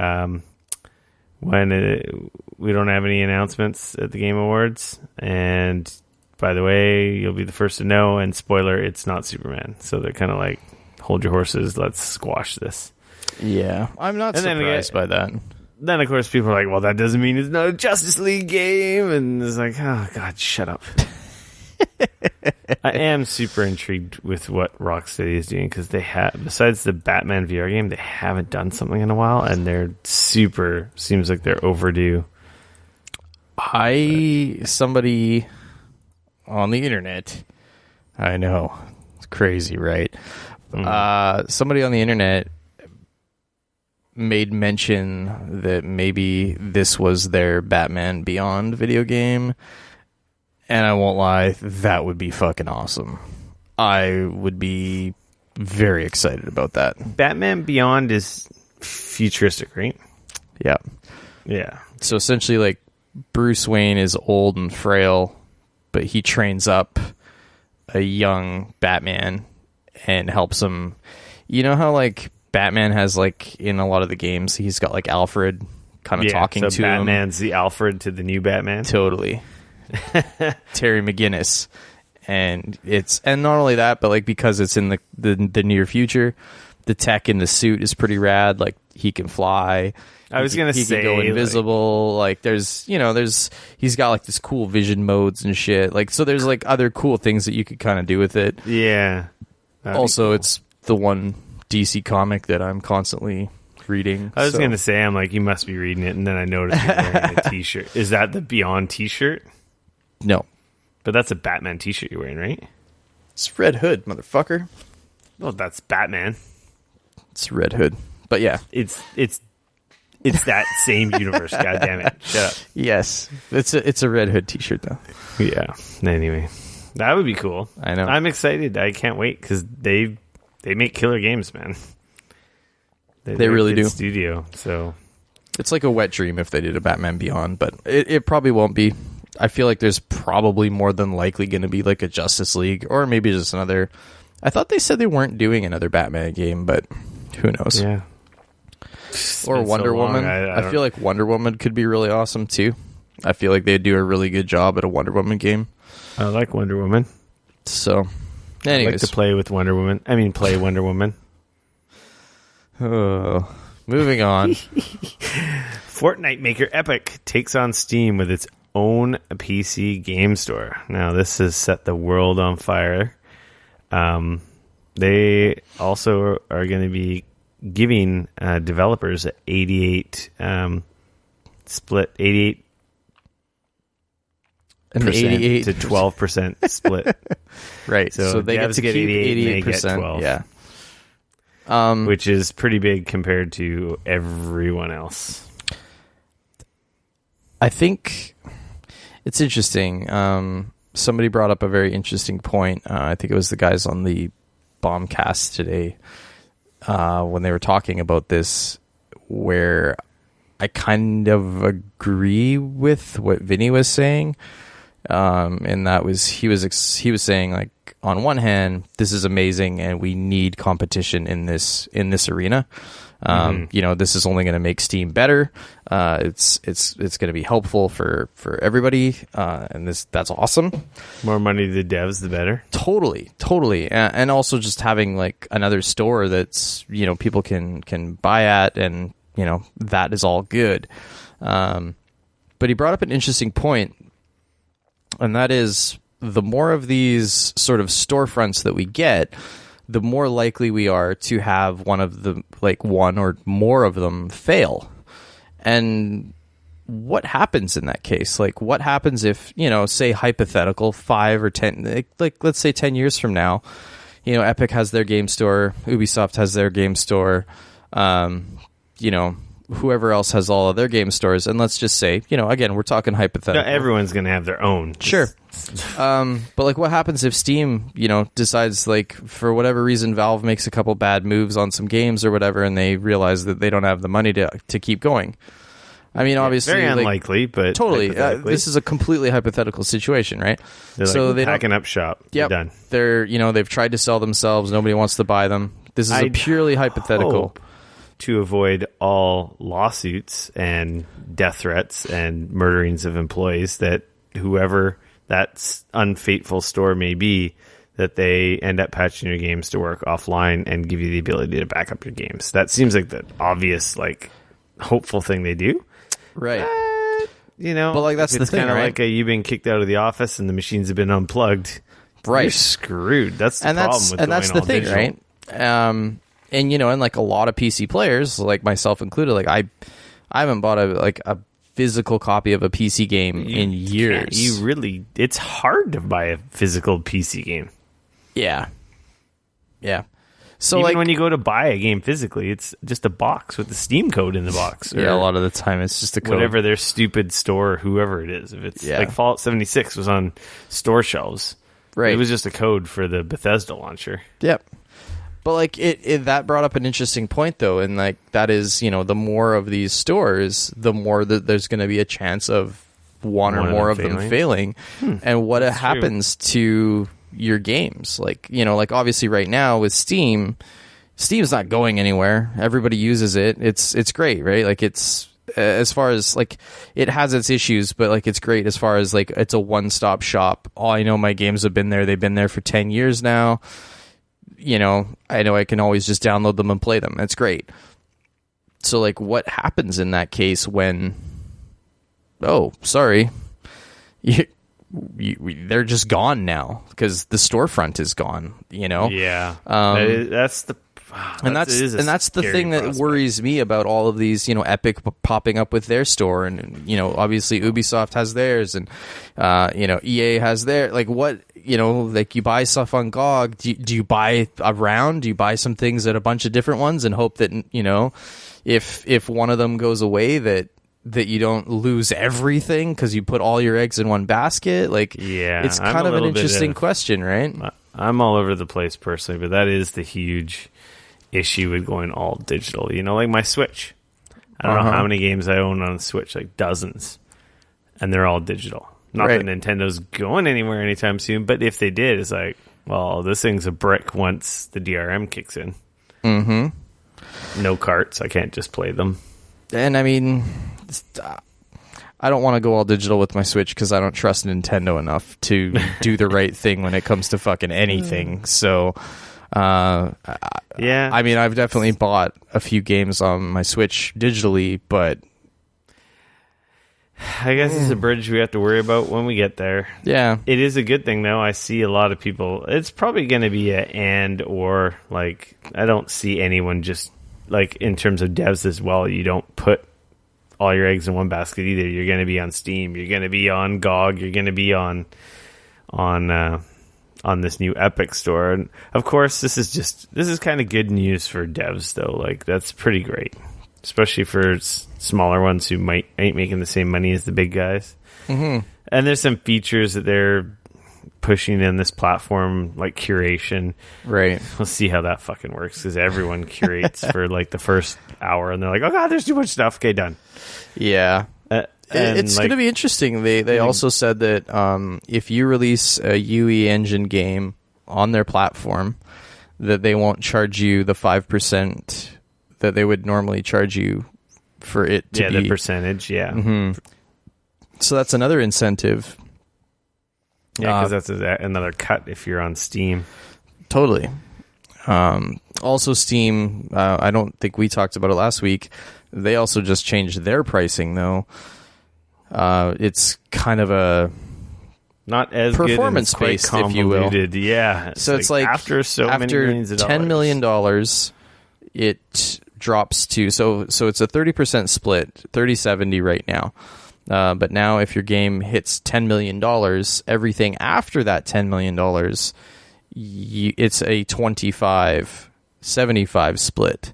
we don't have any announcements at the Game Awards, and by the way, you'll be the first to know, and spoiler, it's not Superman. So they're kind of like, hold your horses, let's squash this. Yeah, I'm not surprised by that. Then, of course, people are like, well, that doesn't mean it's not a Justice League game, and it's like, oh, God, shut up. I am super intrigued with what Rocksteady is doing, because they have, besides the Batman VR game, they haven't done something in a while, and seems like they're overdue. Somebody on the internet, I know, it's crazy, right? Somebody on the internet made mention that maybe this was their Batman Beyond video game, and I won't lie, that would be fucking awesome. I would be very excited about that. Batman Beyond is futuristic, right? Yeah. Yeah. So essentially, like, Bruce Wayne is old and frail, but he trains up a young Batman and helps him. You know how, like, Batman has, like, in a lot of the games, he's got, like, Alfred kind of talking to him. Batman's the Alfred to the new Batman? Totally. Terry McGinnis. And not only that, but, like, because it's in the near future, the tech in the suit is pretty rad. Like, he can fly. I was gonna say he can go invisible. Like he's got like this cool vision modes and shit. Like, so there's like other cool things that you could kind of do with it. Yeah. Also, cool. It's the one DC comic that I'm constantly reading. I was gonna say, I'm like, you must be reading it, and then I noticed you're wearing a T-shirt. Is that the Beyond T-shirt? No, but that's a Batman T-shirt you're wearing, right? It's Red Hood, motherfucker. Well, that's Batman. It's Red Hood, but yeah, it's that same universe. God damn it! Shut up. Yes, it's a Red Hood T-shirt though. Yeah. Anyway, that would be cool. I know. I'm excited. I can't wait because they make killer games, man. They really do. Studio, so it's like a wet dream if they did a Batman Beyond, but it probably won't be. I feel like there's probably more than likely going to be like a Justice League or maybe just another. I thought they said they weren't doing another Batman game, but who knows? Yeah. Or Wonder Woman. I feel like Wonder Woman could be really awesome too. I feel like they'd do a really good job at a Wonder Woman game. I like Wonder Woman. So, anyways. I'd like to play with Wonder Woman. I mean, play Wonder Woman. Moving on. Fortnite maker Epic takes on Steam with its own a PC game store. Now, this has set the world on fire. They also are going to be giving developers an 88 split, 88 an 88 to 12% split. Right. So they get to keep 88%. Yeah. Which is pretty big compared to everyone else. I think it's interesting. Somebody brought up a very interesting point. I think it was the guys on the Bombcast today when they were talking about this, where I kind of agree with what Vinny was saying. And that was he was saying, like, on one hand, this is amazing and we need competition in this arena. This is only going to make Steam better. It's going to be helpful for everybody. And that's awesome. More money to the devs, the better. Totally. And also just having like another store that's, people can buy at, and, that is all good. But he brought up an interesting point, and that is the more of these sort of storefronts that we get, the more likely we are to have one or more of them fail. And what happens in that case? Like, what happens if, say hypothetical 5 or 10, like let's say 10 years from now, Epic has their game store, Ubisoft has their game store, whoever else has all of their game stores, and let's just say, again, we're talking hypothetical. No, everyone's going to have their own. Sure. But like, what happens if Steam, decides, like, for whatever reason, Valve makes a couple bad moves on some games or whatever, and they realize that they don't have the money to keep going? I mean, obviously, very unlikely, but totally. This is a completely hypothetical situation, right? They're they're packing up shop. Yep. They're done. They're they've tried to sell themselves. Nobody wants to buy them. This is a purely hypothetical. To avoid all lawsuits and death threats and murderings of employees, that whoever that unfaithful store may be, that they end up patching your games to work offline and give you the ability to back up your games. That seems like the obvious, like, hopeful thing they do. Right. But like, that's the thing, it's kind of right? like you've been kicked out of the office and the machines have been unplugged. Right. You're screwed. That's the problem with going all digital. And that's the thing, right? And and like a lot of PC players, like myself included, like I haven't bought a physical copy of a PC game in years. It's hard to buy a physical PC game. Yeah. So, even like, when you go to buy a game physically, it's just a box with the Steam code in the box. Yeah, a lot of the time it's just a code. Whatever their stupid store, whoever it is. If it's like Fallout 76 was on store shelves, right? It was just a code for the Bethesda launcher. Yep. But like that brought up an interesting point, though, and like that is, the more of these stores, the more that there's going to be a chance of one or more of them failing. And what happens to your games? Like, like obviously right now with Steam's not going anywhere. Everybody uses it. It's great, right? Like, it's as far as like, it has its issues, but like, it's great as far as like, it's a one-stop shop. I know my games have been there. They've been there for 10 years now. I know I can always just download them and play them. That's great. So, like, what happens in that case when, sorry, they're just gone now because the storefront is gone, Yeah. That's the... And that's the thing that worries me about all of these, Epic popping up with their store, and obviously Ubisoft has theirs, and EA has their, like, what, like, you buy stuff on GOG. Do you buy a round? Do you buy some things at a bunch of different ones and hope that if one of them goes away that you don't lose everything because you put all your eggs in one basket? Like, it's kind of an interesting question, right? I'm all over the place personally, but that is the huge issue with going all digital. Like my Switch. I don't know how many games I own on the Switch, like dozens, and they're all digital. Not that Nintendo's going anywhere anytime soon, but if they did, it's like, well, this thing's a brick once the DRM kicks in. Mm-hmm. No carts. I can't just play them. And I mean, I don't want to go all digital with my Switch because I don't trust Nintendo enough to do the right thing when it comes to fucking anything. So, yeah. I mean, I've definitely bought a few games on my Switch digitally, but I guess it's a bridge we have to worry about when we get there. Yeah. It is a good thing, though. I see a lot of people. It's probably going to be or, like, I don't see anyone just, like, in terms of devs as well, you don't put all your eggs in one basket either. You're going to be on Steam. You're going to be on GOG. You're going to be on this new Epic store. And, of course, this is kind of good news for devs, though. Like, that's pretty great. Especially for smaller ones who ain't making the same money as the big guys. Mm-hmm. And there's some features that they're pushing in this platform, like curation. Right. We'll see how that fucking works, because everyone curates for like the first hour, and they're like, "Oh god, there's too much stuff." Okay, done. Yeah. It's going to be interesting. They also said that if you release a UE engine game on their platform, that they won't charge you the 5% that they would normally charge you for it to be. The percentage, yeah. Mm-hmm. So that's another incentive. Yeah, because that's another cut if you're on Steam. Totally. Also, Steam, I don't think we talked about it last week. They also just changed their pricing, though. It's kind of a not as performance-based, if you will. Yeah. So it's like after many millions of dollars. $10 million, it drops to so it's a 30% split, 30-70 right now. But now if your game hits $10 million, everything after that $10 million, it's a 25-75 split.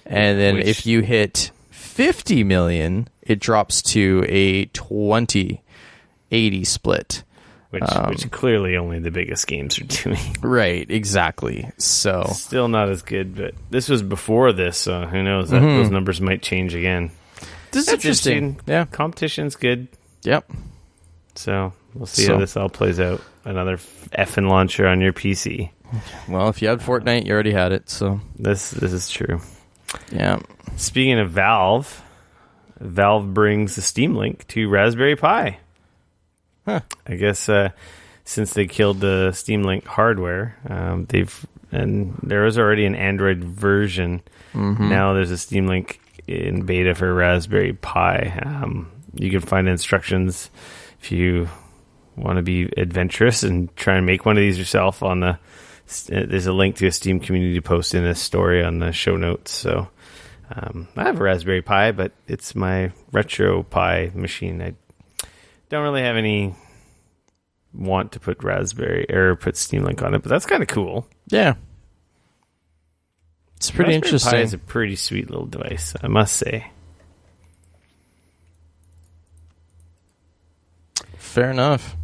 And then if you hit 50 million, it drops to a 20-80 split. Which clearly only the biggest games are doing. Right, exactly. So still not as good, but this was before this, so who knows? Those numbers might change again. This is interesting. Yeah. Competition's good. Yep. So we'll see how this all plays out. Another effing launcher on your PC. Well, if you had Fortnite, you already had it, so this is true. Yeah. Speaking of Valve brings the Steam Link to Raspberry Pi. Huh. I guess since they killed the Steam Link hardware, there was already an Android version. Mm-hmm. Now there's a Steam Link in beta for Raspberry Pi. You can find instructions if you want to be adventurous and try and make one of these yourself. There's a link to a Steam community post in this story on the show notes. So I have a Raspberry Pi, but it's my Retro Pi machine. I don't really have any want to put put Steam Link on it, but that's kind of cool. Yeah. It's pretty interesting. Pi is a pretty sweet little device, I must say. Fair enough.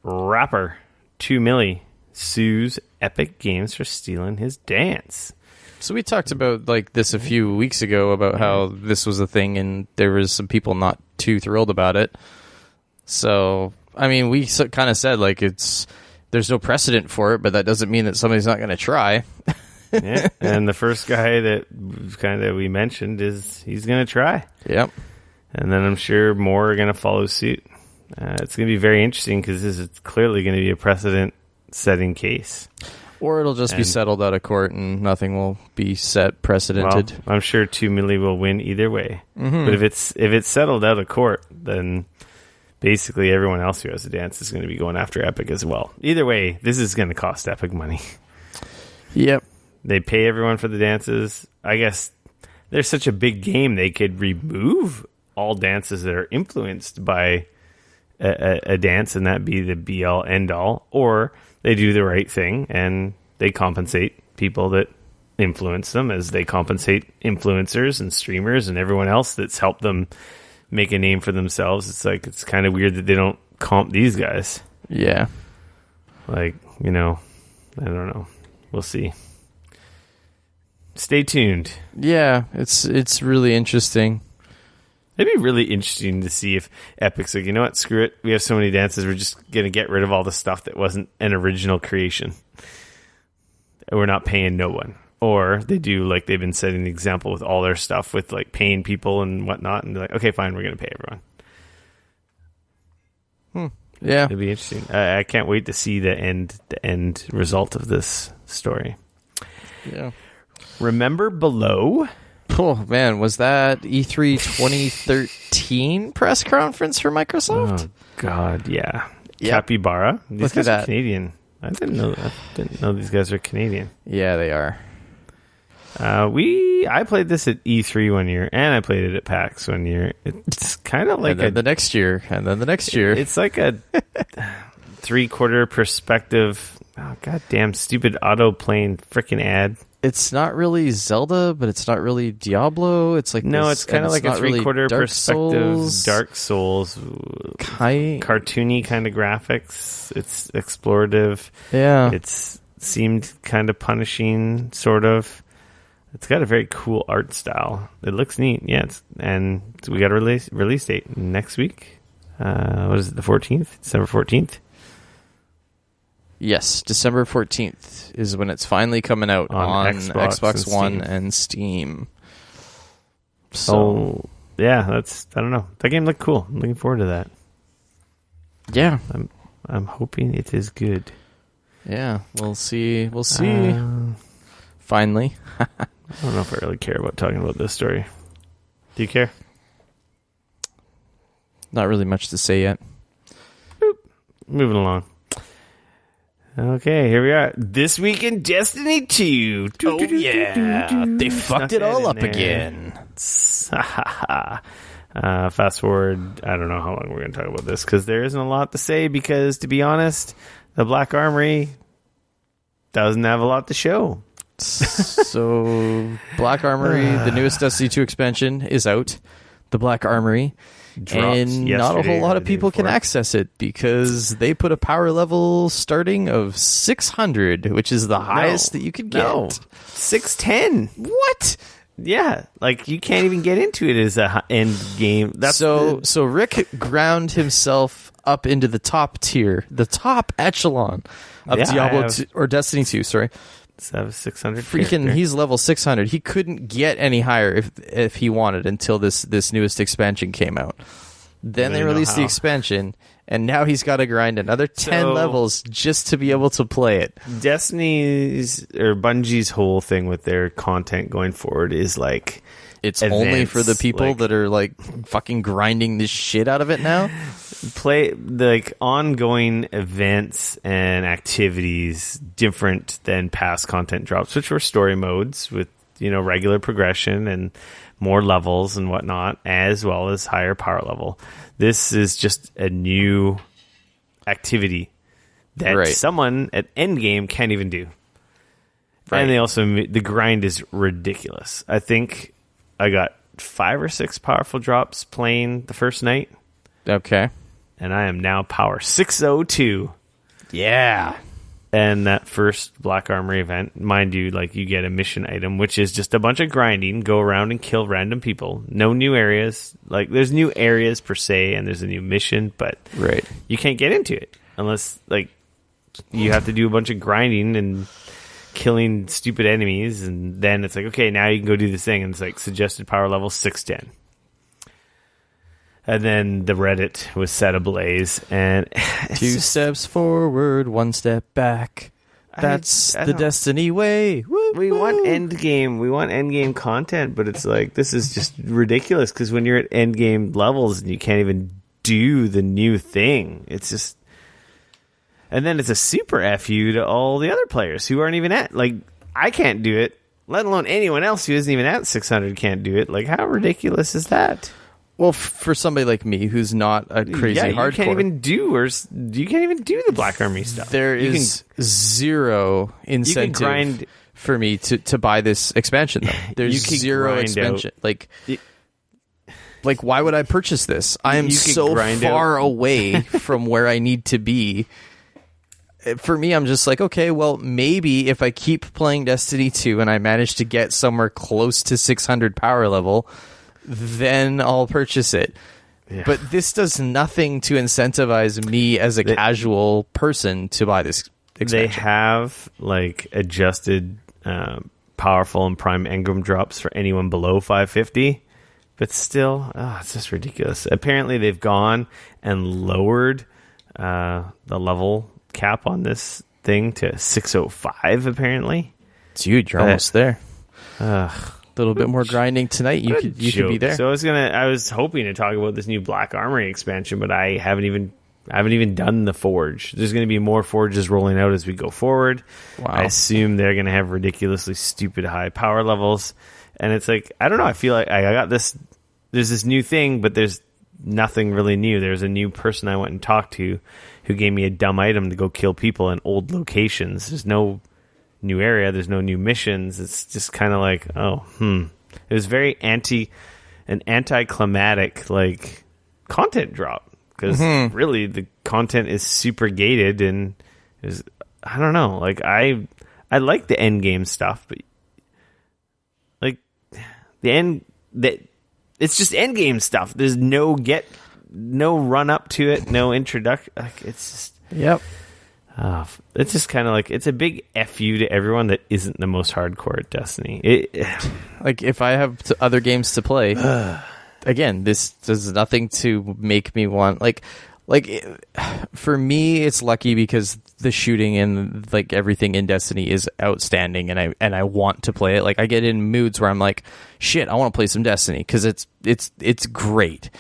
Rapper 2 Milli sues Epic Games for stealing his dance. So we talked about this a few weeks ago about how this was a thing, and there was some people not too thrilled about it. So I mean, we kind of said there's no precedent for it, but that doesn't mean that somebody's not going to try. Yeah, and the first guy that we mentioned he's going to try. Yep. And then I'm sure more are going to follow suit. It's going to be very interesting because this is clearly going to be a precedent-setting case. Or it'll just be settled out of court and nothing will be precedented. Well, I'm sure 2 Milli will win either way. Mm-hmm. But if it's settled out of court, then basically everyone else who has a dance is going to be going after Epic as well. Either way, this is going to cost Epic money. Yep. They pay everyone for the dances. I guess there's such a big game, they could remove all dances that are influenced by a dance, and that be the be-all, end-all. Or they do the right thing, and they compensate people that influence them as they compensate influencers and streamers and everyone else that's helped them make a name for themselves. It's kind of weird that they don't comp these guys. Yeah. I don't know. We'll see. Stay tuned. Yeah, it's really interesting. It'd be really interesting to see if Epic's like, you know what, screw it. We have so many dances, we're just going to get rid of all the stuff that wasn't an original creation. We're not paying no one. Or they do, like they've been setting the example with all their stuff with paying people and whatnot, and they're like, okay, fine, we're going to pay everyone. Yeah. It'd be interesting. I can't wait to see the end result of this story. Yeah. Remember Below? Oh man, was that E3 2013 press conference for Microsoft? Oh God, yeah. Yep. Capybara. These Look at guys that. are Canadian. I didn't know these guys are Canadian. Yeah, they are. I played this at E3 one year, and I played it at PAX one year. It's kind of like and then the next year, and then the next year. It's like a 3/4 perspective. Oh, goddamn stupid auto playing freaking ad. It's not really Zelda, but it's not really Diablo. It's like no, this, it's kind of like a 3/4 perspective Dark Souls, cartoony kind of graphics. It's explorative. Yeah, it's seemed kind of punishing, sort of. It's got a very cool art style. It looks neat. Yeah, and we got a release date next week. What is it? The 14th, December 14th. Yes, December 14th is when it's finally coming out on Xbox One and Steam. So, yeah, I don't know. That game looked cool. I'm looking forward to that. Yeah. I'm hoping it is good. Yeah, we'll see. We'll see. Finally. I don't know if I really care about talking about this story. Do you care? Not really much to say yet. Boop. Moving along. Okay, here we are. This week in Destiny 2. Oh, yeah. They fucked it all up again. Fast forward. I don't know how long we're going to talk about this, because there isn't a lot to say, because, to be honest, the Black Armory doesn't have a lot to show. So, Black Armory, the newest Destiny 2 expansion, is out. The Black Armory. And not a whole lot of people can access it, because they put a power level starting of 600, which is the highest that you could get. No. 610. What? Yeah, like you can't even get into it as a end game. So Rick ground himself up into the top tier, the top echelon of Diablo 2, or Destiny 2, sorry. So 600. Freaking, he's level 600. He couldn't get any higher if he wanted until this newest expansion came out. Then they released the expansion, and now he's got to grind another 10 levels just to be able to play it. Destiny's or Bungie's whole thing with their content going forward is like it's events, only for the people that are like fucking grinding this shit out of it now. Play like ongoing events and activities different than past content drops, which were story modes with, you know, regular progression and more levels and whatnot, as well as higher power level. This is just a new activity that someone at endgame can't even do. Right. And they also, the grind is ridiculous. I think I got 5 or 6 powerful drops playing the first night. Okay. And I am now power 602. Yeah. And that first Black Armory event, mind you, like you get a mission item, which is just a bunch of grinding, go around and kill random people. No new areas. Like there's new areas per se, and there's a new mission, but you can't get into it unless like you have to do a bunch of grinding and killing stupid enemies, and then it's like, okay, now you can go do this thing, and it's like suggested power level 610. And then the Reddit was set ablaze, and 2 steps forward, 1 step back. That's the Destiny way. We want endgame content, but it's like this is just ridiculous, because when you're at endgame levels and you can't even do the new thing, it's just. And then it's a super FU to all the other players who aren't even at, like, I can't do it, let alone anyone else who isn't even at 600 can't do it. Like, how ridiculous is that? Well, for somebody like me who's not a crazy hardcore, you can't even do the Black Army stuff. There is zero incentive for me to buy this expansion, though. There's zero expansion. Like, why would I purchase this? I am so far away from where I need to be. For me, I'm just like, okay, well, maybe if I keep playing Destiny 2 and I manage to get somewhere close to 600 power level, then I'll purchase it. Yeah. But this does nothing to incentivize me as a casual person to buy this expansion. They have like adjusted powerful and prime engram drops for anyone below 550, but still, it's just ridiculous. Apparently, they've gone and lowered the level cap on this thing to 605. Apparently, dude, you're almost there. little bit more grinding tonight. You could be there. So I was hoping to talk about this new Black Armory expansion, but I haven't even done the Forge. There's going to be more Forges rolling out as we go forward. Wow. I assume they're going to have ridiculously stupid high power levels. And it's like, I don't know, I feel like I got this, there's this new thing, but there's nothing really new. There's a new person I went and talked to who gave me a dumb item to go kill people in old locations. There's no new area. There's no new missions. It's just kind of like, It was very anticlimactic, like, content drop. Because really, the content is super gated, and I don't know. Like, I like the end game stuff, but like it's just end game stuff. There's no run up to it, no introduction. Like, it's just it's just kind of like, it's a big fu to everyone that isn't the most hardcore at Destiny. Like, if I have other games to play. Again, this does nothing to make me want for me, it's lucky because the shooting and like everything in Destiny is outstanding, and I want to play it. Like, I get in moods where I'm like, shit, I want to play some Destiny because it's great.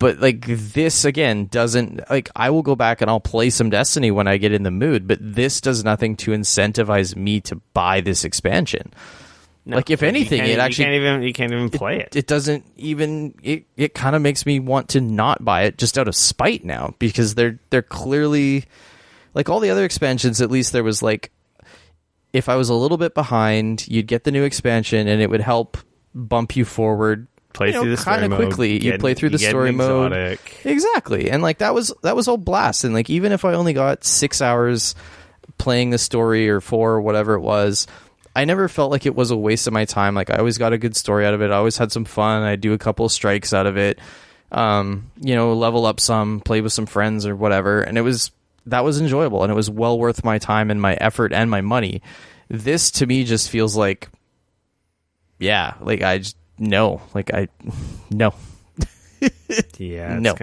But like, this again doesn't, like, I will go back and I'll play some Destiny when I get in the mood, but this does nothing to incentivize me to buy this expansion. No, like, if anything, it actually you can't even play it. It doesn't even. It kind of makes me want to not buy it just out of spite now, because they're clearly, like all the other expansions. At least there was like, if I was a little bit behind, you'd get the new expansion and it would help bump you forward. Play through the story mode kind of quickly. You play through the story mode, exactly, and like that was all blast. And like, even if I only got 6 hours playing the story or 4 or whatever it was, I never felt like it was a waste of my time. Like, I always got a good story out of it. I always had some fun. I do a couple of strikes out of it. Level up some, play with some friends or whatever. And that was enjoyable, and it was well worth my time and my effort and my money. This to me just feels like, no. Yeah, no.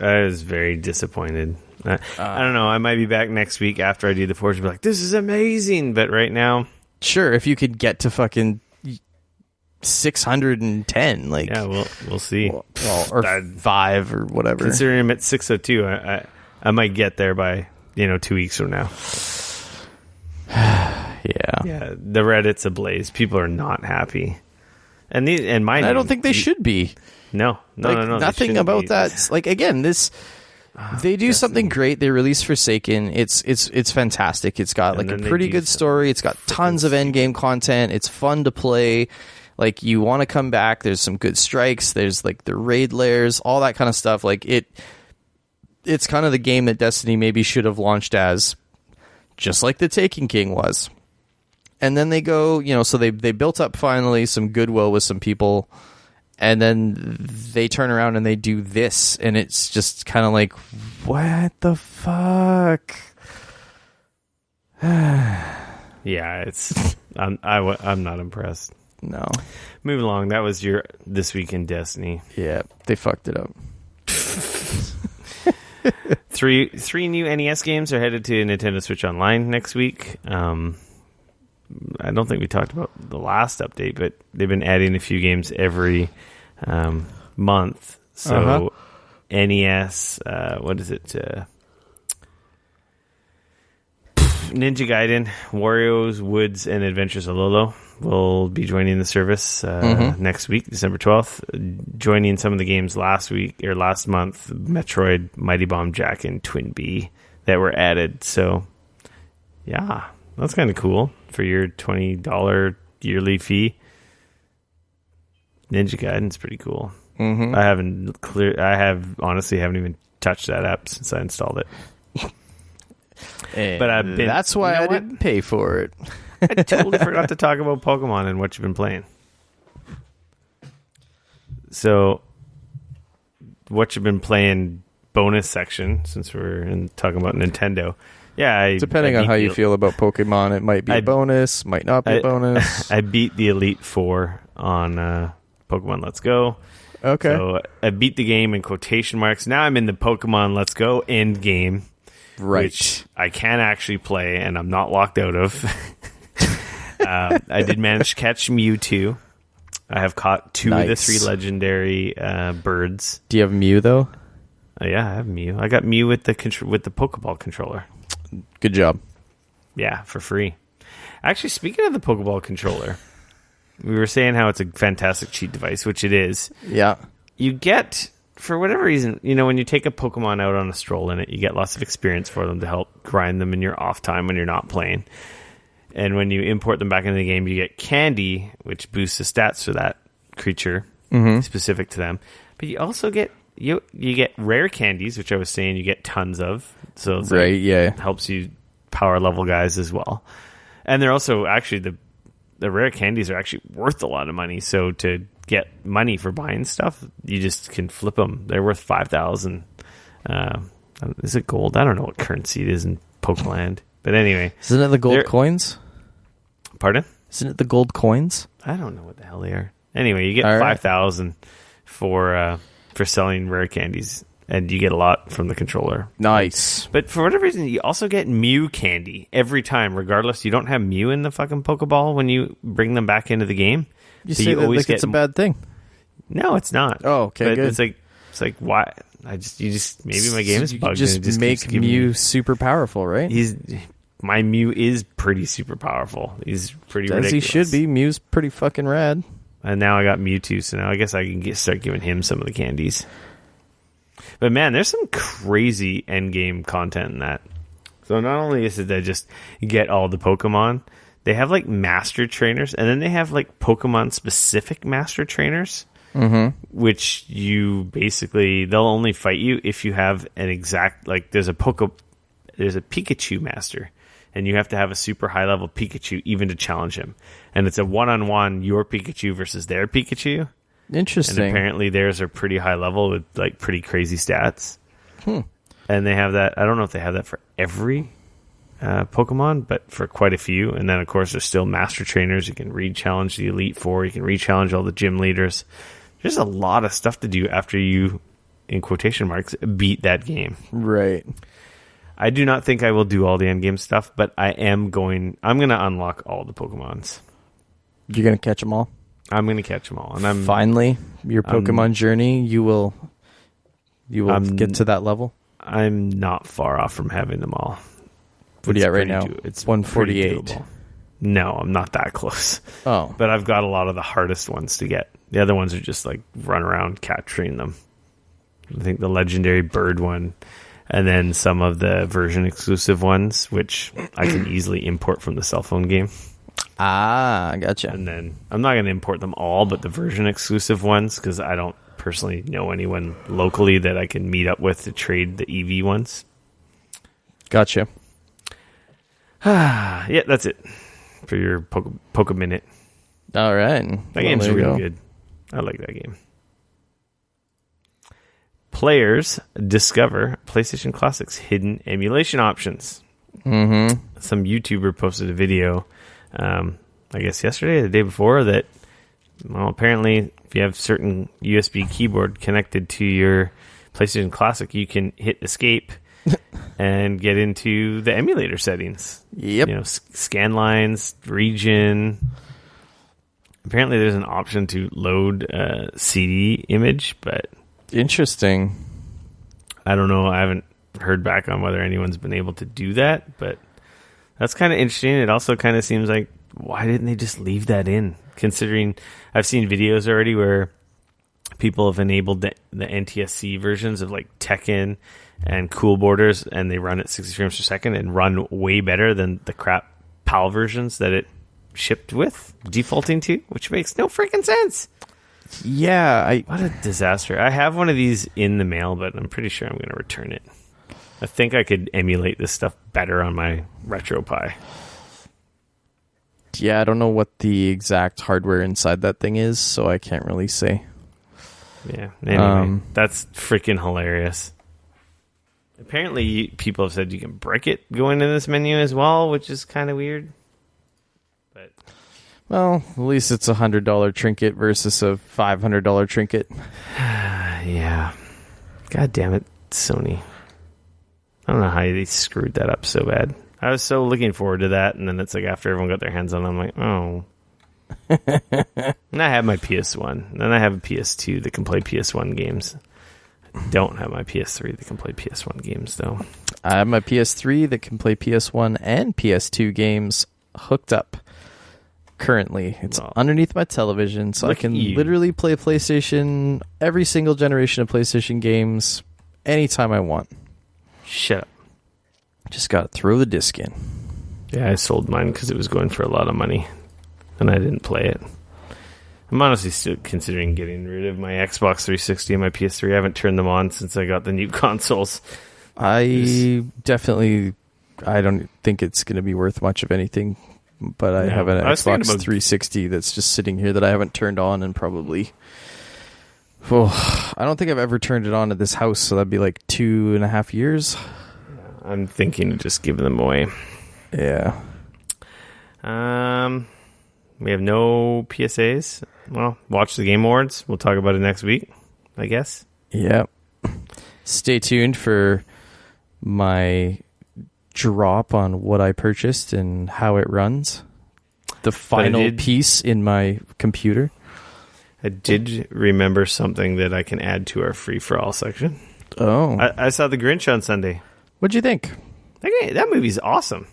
I was very disappointed. I don't know. I might be back next week after I do the Forge and be like, this is amazing. But right now, sure, if you could get to fucking 610, like, yeah, we'll see. Or 5 or whatever. Considering I'm at 602, I might get there by 2 weeks from now. Yeah. The Reddit's ablaze. People are not happy, and mine. I don't think they should be. No. Nothing about that. Like, again, this. They do something great. They release Forsaken. It's fantastic. It's got like a pretty good story. It's got tons of end game content. It's fun to play. Like, you want to come back. There's some good strikes. There's like the raid layers, all that kind of stuff. Like, it's kind of the game that Destiny maybe should have launched as, just like the Taken King was. And then they go, so they built up finally some goodwill with some people. And then they turn around and they do this, and it's just kind of like, what the fuck? Yeah, I'm not impressed. No. Moving along, that was your This Week in Destiny. Yeah, they fucked it up. Three new NES games are headed to Nintendo Switch Online next week. I don't think we talked about the last update, but they've been adding a few games every month. So NES, what is it? Ninja Gaiden, Wario's Woods, and Adventures of Lolo will be joining the service next week, December 12th. Joining some of the games last month, Metroid, Mighty Bomb Jack, and Twin Bee that were added. So, yeah, that's kind of cool for your $20 yearly fee. Ninja Gaiden's pretty cool. Mm-hmm. I honestly haven't even touched that app since I installed it. But that's why I didn't pay for it. I totally forgot to talk about Pokemon and what you've been playing. So, what you've been playing bonus section, since we're talking about Nintendo. Yeah, depending on how you feel about Pokemon, it might be a bonus, might not be a bonus. I beat the Elite Four on Pokemon Let's Go. Okay. So I beat the game in quotation marks. Now I'm in the Pokemon Let's Go end game. Right. Which I can actually play, and I'm not locked out of. I did manage to catch Mewtwo. I have caught 2 of the 3 legendary birds. Do you have Mew though? Yeah, I have Mew. I got Mew with the Pokeball controller. Good job. Yeah, for free. Actually, speaking of the Pokeball controller, we were saying how it's a fantastic cheat device, which it is. Yeah. You get, for whatever reason, when you take a Pokemon out on a stroll in it, you get lots of experience for them to help grind them in your off time when you're not playing. And when you import them back into the game, you get candy, which boosts the stats for that creature, specific to them. But you also get you get rare candies, which I was saying you get tons of. So it's helps you power level guys as well. And they're also actually the rare candies are actually worth a lot of money. So to get money for buying stuff, you just can flip them. They're worth 5,000. Is it gold? I don't know what currency it is in Pokeland. But anyway, isn't it the gold coins? Pardon? Isn't it the gold coins? I don't know what the hell they are. Anyway, you get 5,000 for selling rare candies, and you get a lot from the controller. Nice. But for whatever reason, you also get Mew candy every time, regardless. You don't have Mew in the fucking Pokeball when you bring them back into the game. You say that like it's a bad thing. No, it's not. Oh, okay, but good. It's like why? Maybe my game is bugged. Just make Mew super powerful, right? My Mew is pretty super powerful. He's pretty ridiculous. As he should be. Mew's pretty fucking rad. And now I got Mewtwo, so now I guess I can start giving him some of the candies. But man, there's some crazy endgame content in that. So not only is it that just get all the Pokemon, they have like master trainers, and then they have like Pokemon specific master trainers, which you basically, they'll only fight you if you have an exact, like there's a Pikachu master, and you have to have a super high level Pikachu even to challenge him. And it's a one-on-one, your Pikachu versus their Pikachu. Interesting. And apparently theirs are pretty high level with like pretty crazy stats. And they have that. I don't know if they have that for every Pokemon, but for quite a few. And then of course there's still master trainers. You can re-challenge the Elite Four. You can re-challenge all the gym leaders. There's a lot of stuff to do after you, in quotation marks, beat that game. Right. I do not think I will do all the endgame stuff, but I'm going to unlock all the Pokemons. You're going to catch them all? I'm going to catch them all. And finally, your Pokemon journey, you will get to that level? I'm not far off from having them all. What are you at right now? It's 148. No, I'm not that close. Oh. But I've got a lot of the hardest ones to get. The other ones are just like run around capturing them. I think the legendary bird one, and then some of the version exclusive ones, which I can easily import from the cell phone game. Ah, gotcha. And then I'm not going to import them all, but the version exclusive ones, because I don't personally know anyone locally that I can meet up with to trade the EV ones. Gotcha. Yeah, that's it for your Poke Minute. All right. That game's really good. I like that game. Players discover PlayStation Classic's hidden emulation options. Some YouTuber posted a video, I guess yesterday or the day before, that, well, apparently if you have certain USB keyboard connected to your PlayStation Classic, you can hit escape and get into the emulator settings. Yep. Scan lines, region. Apparently there's an option to load a CD image, but... Interesting. I don't know. I haven't heard back on whether anyone's been able to do that, but that's kind of interesting. It also kind of seems like, why didn't they just leave that in? Considering I've seen videos already where people have enabled the NTSC versions of like Tekken and Cool Borders, and they run at 60 frames per second and run way better than the crap PAL versions that it shipped with, defaulting to, which makes no freaking sense. Yeah, what a disaster. I have one of these in the mail, but I'm pretty sure I'm going to return it. I think I could emulate this stuff better on my RetroPie. Yeah, I don't know what the exact hardware inside that thing is, so I can't really say. Yeah, anyway, that's freaking hilarious. Apparently, people have said you can brick it going in this menu as well, which is kind of weird. But... Well, at least it's $100 trinket versus a $500 trinket. Yeah. God damn it, Sony. I don't know how they screwed that up so bad. I was so looking forward to that, and then it's like after everyone got their hands on it, I'm like, oh. And I have my PS1. And I have a PS2 that can play PS1 games. I don't have my PS3 that can play PS1 games, though. I have my PS3 that can play PS1 and PS2 games hooked up. Currently, it's underneath my television, so I can literally play PlayStation, every single generation of PlayStation games, anytime I want. Shut up. Just gotta throw the disc in. Yeah, I sold mine because it was going for a lot of money, and I didn't play it. I'm honestly still considering getting rid of my Xbox 360 and my PS3. I haven't turned them on since I got the new consoles. I don't think it's going to be worth much of anything, but I have an Xbox 360 that's just sitting here that I haven't turned on and probably... I don't think I've ever turned it on at this house, so that'd be like 2.5 years. I'm thinking of just giving them away. Yeah. We have no PSAs. Well, watch the Game Awards. We'll talk about it next week, I guess. Yep. Stay tuned for my drop on what I purchased and how it runs. The final piece in my computer. I did remember something that I can add to our free-for-all section. Oh. I saw The Grinch on Sunday. What'd you think? That movie's awesome.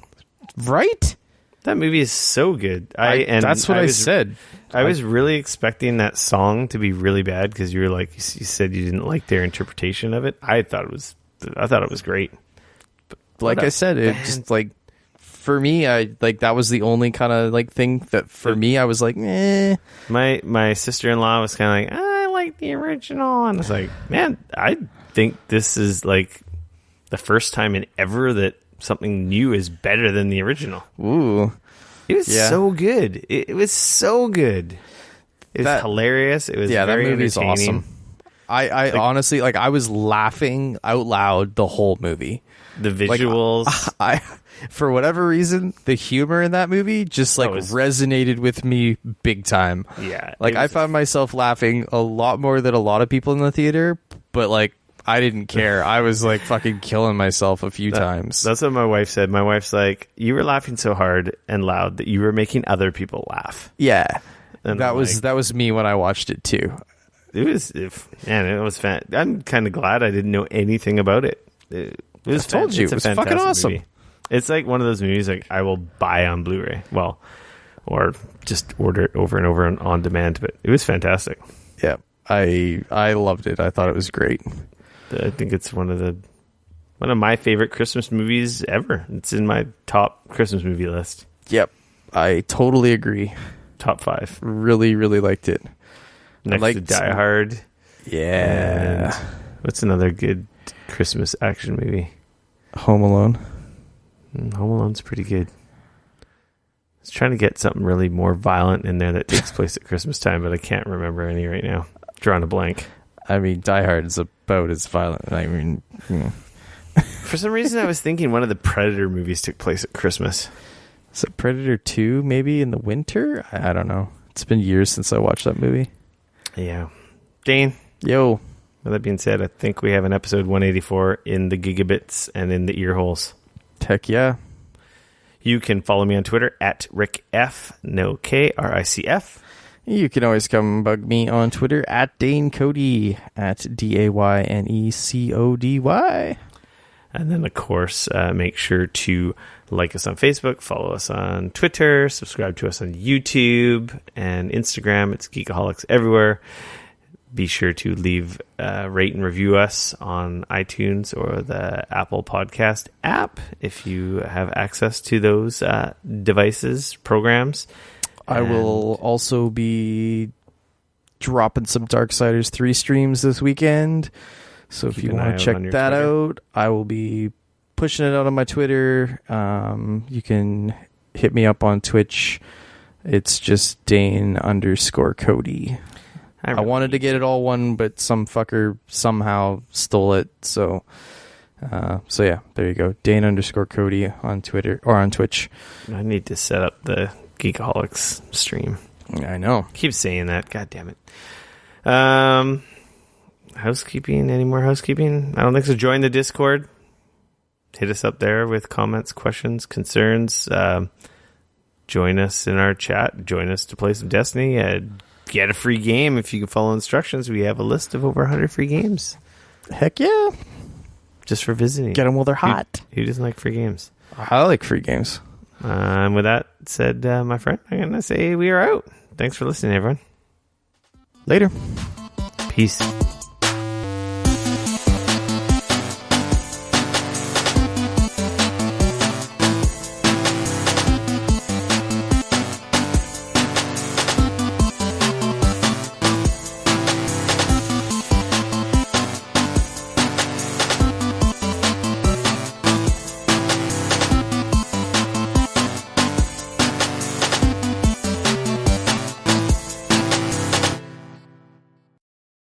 Right? That movie is so good. That's what I said. I was really expecting that song to be really bad because you said you didn't like their interpretation of it. I thought it was great. Like I said, it just like for me, that was the only kind of like thing that for me I was like, eh. My sister-in-law was kind of like, I like the original, and I was like, man, I think this is like the first time in ever that something new is better than the original. Ooh. It was so good. It was so good. It was hilarious. It was very that movie's awesome. I honestly, like, I was laughing out loud the whole movie. The visuals. Like, for whatever reason, the humor in that movie just like resonated with me big time. Yeah. Like I found myself laughing a lot more than a lot of people in the theater, but like I didn't care. I was like fucking killing myself a few times. That's what my wife said. My wife's like, you were laughing so hard and loud that you were making other people laugh. Yeah. And that was me when I watched it too. It was fan. I'm kind of glad I didn't know anything about it. It was fucking awesome. Movie. It's like one of those movies like I will buy on Blu-ray. Well, or just order it over and over on demand, but it was fantastic. Yeah. I loved it. I thought it was great. I think it's one of my favorite Christmas movies ever. It's in my top Christmas movie list. Yep. I totally agree. Top 5. Really, really liked it. Next to Die Hard. Yeah. And what's another good Christmas action movie? Home Alone. Home Alone's pretty good. I was trying to get something really more violent in there that takes place at Christmas time, but I can't remember any right now. Drawing a blank. I mean, Die Hard is about as violent. I mean, For some reason, I was thinking one of the Predator movies took place at Christmas. Is it Predator 2 maybe in the winter? I don't know. It's been years since I watched that movie. Yeah. Dane. Yo. With that being said, I think we have an episode 184 in the gigabits and in the ear holes. Heck yeah. You can follow me on Twitter at RickF, no K, RICF. You can always come bug me on Twitter at Dane Cody, at DAYNECODY. And then, of course, make sure to like us on Facebook, follow us on Twitter, subscribe to us on YouTube and Instagram. It's Geekoholics everywhere. Be sure to leave, rate and review us on iTunes or the Apple Podcast app if you have access to those devices, programs. I will also be dropping some Darksiders 3 streams this weekend. So if you want to check that out, I will be pushing it out on my Twitter. You can hit me up on Twitch. It's just Dane_Cody. I wanted to get it all one, but some fucker somehow stole it. So yeah, there you go. Dane_Cody on Twitter or on Twitch. I need to set up the Geekoholics stream. I know. Keep saying that. God damn it. Housekeeping? Any more housekeeping? I don't think so. Join the Discord. Hit us up there with comments, questions, concerns. join us in our chat. Join us to play some Destiny. Get a free game if you can follow instructions. We have a list of over 100 free games. Heck yeah. Just for visiting. Get them while they're hot. Who doesn't like free games? I like free games. And with that said, my friend, I'm going to say we are out. Thanks for listening, everyone. Later. Peace.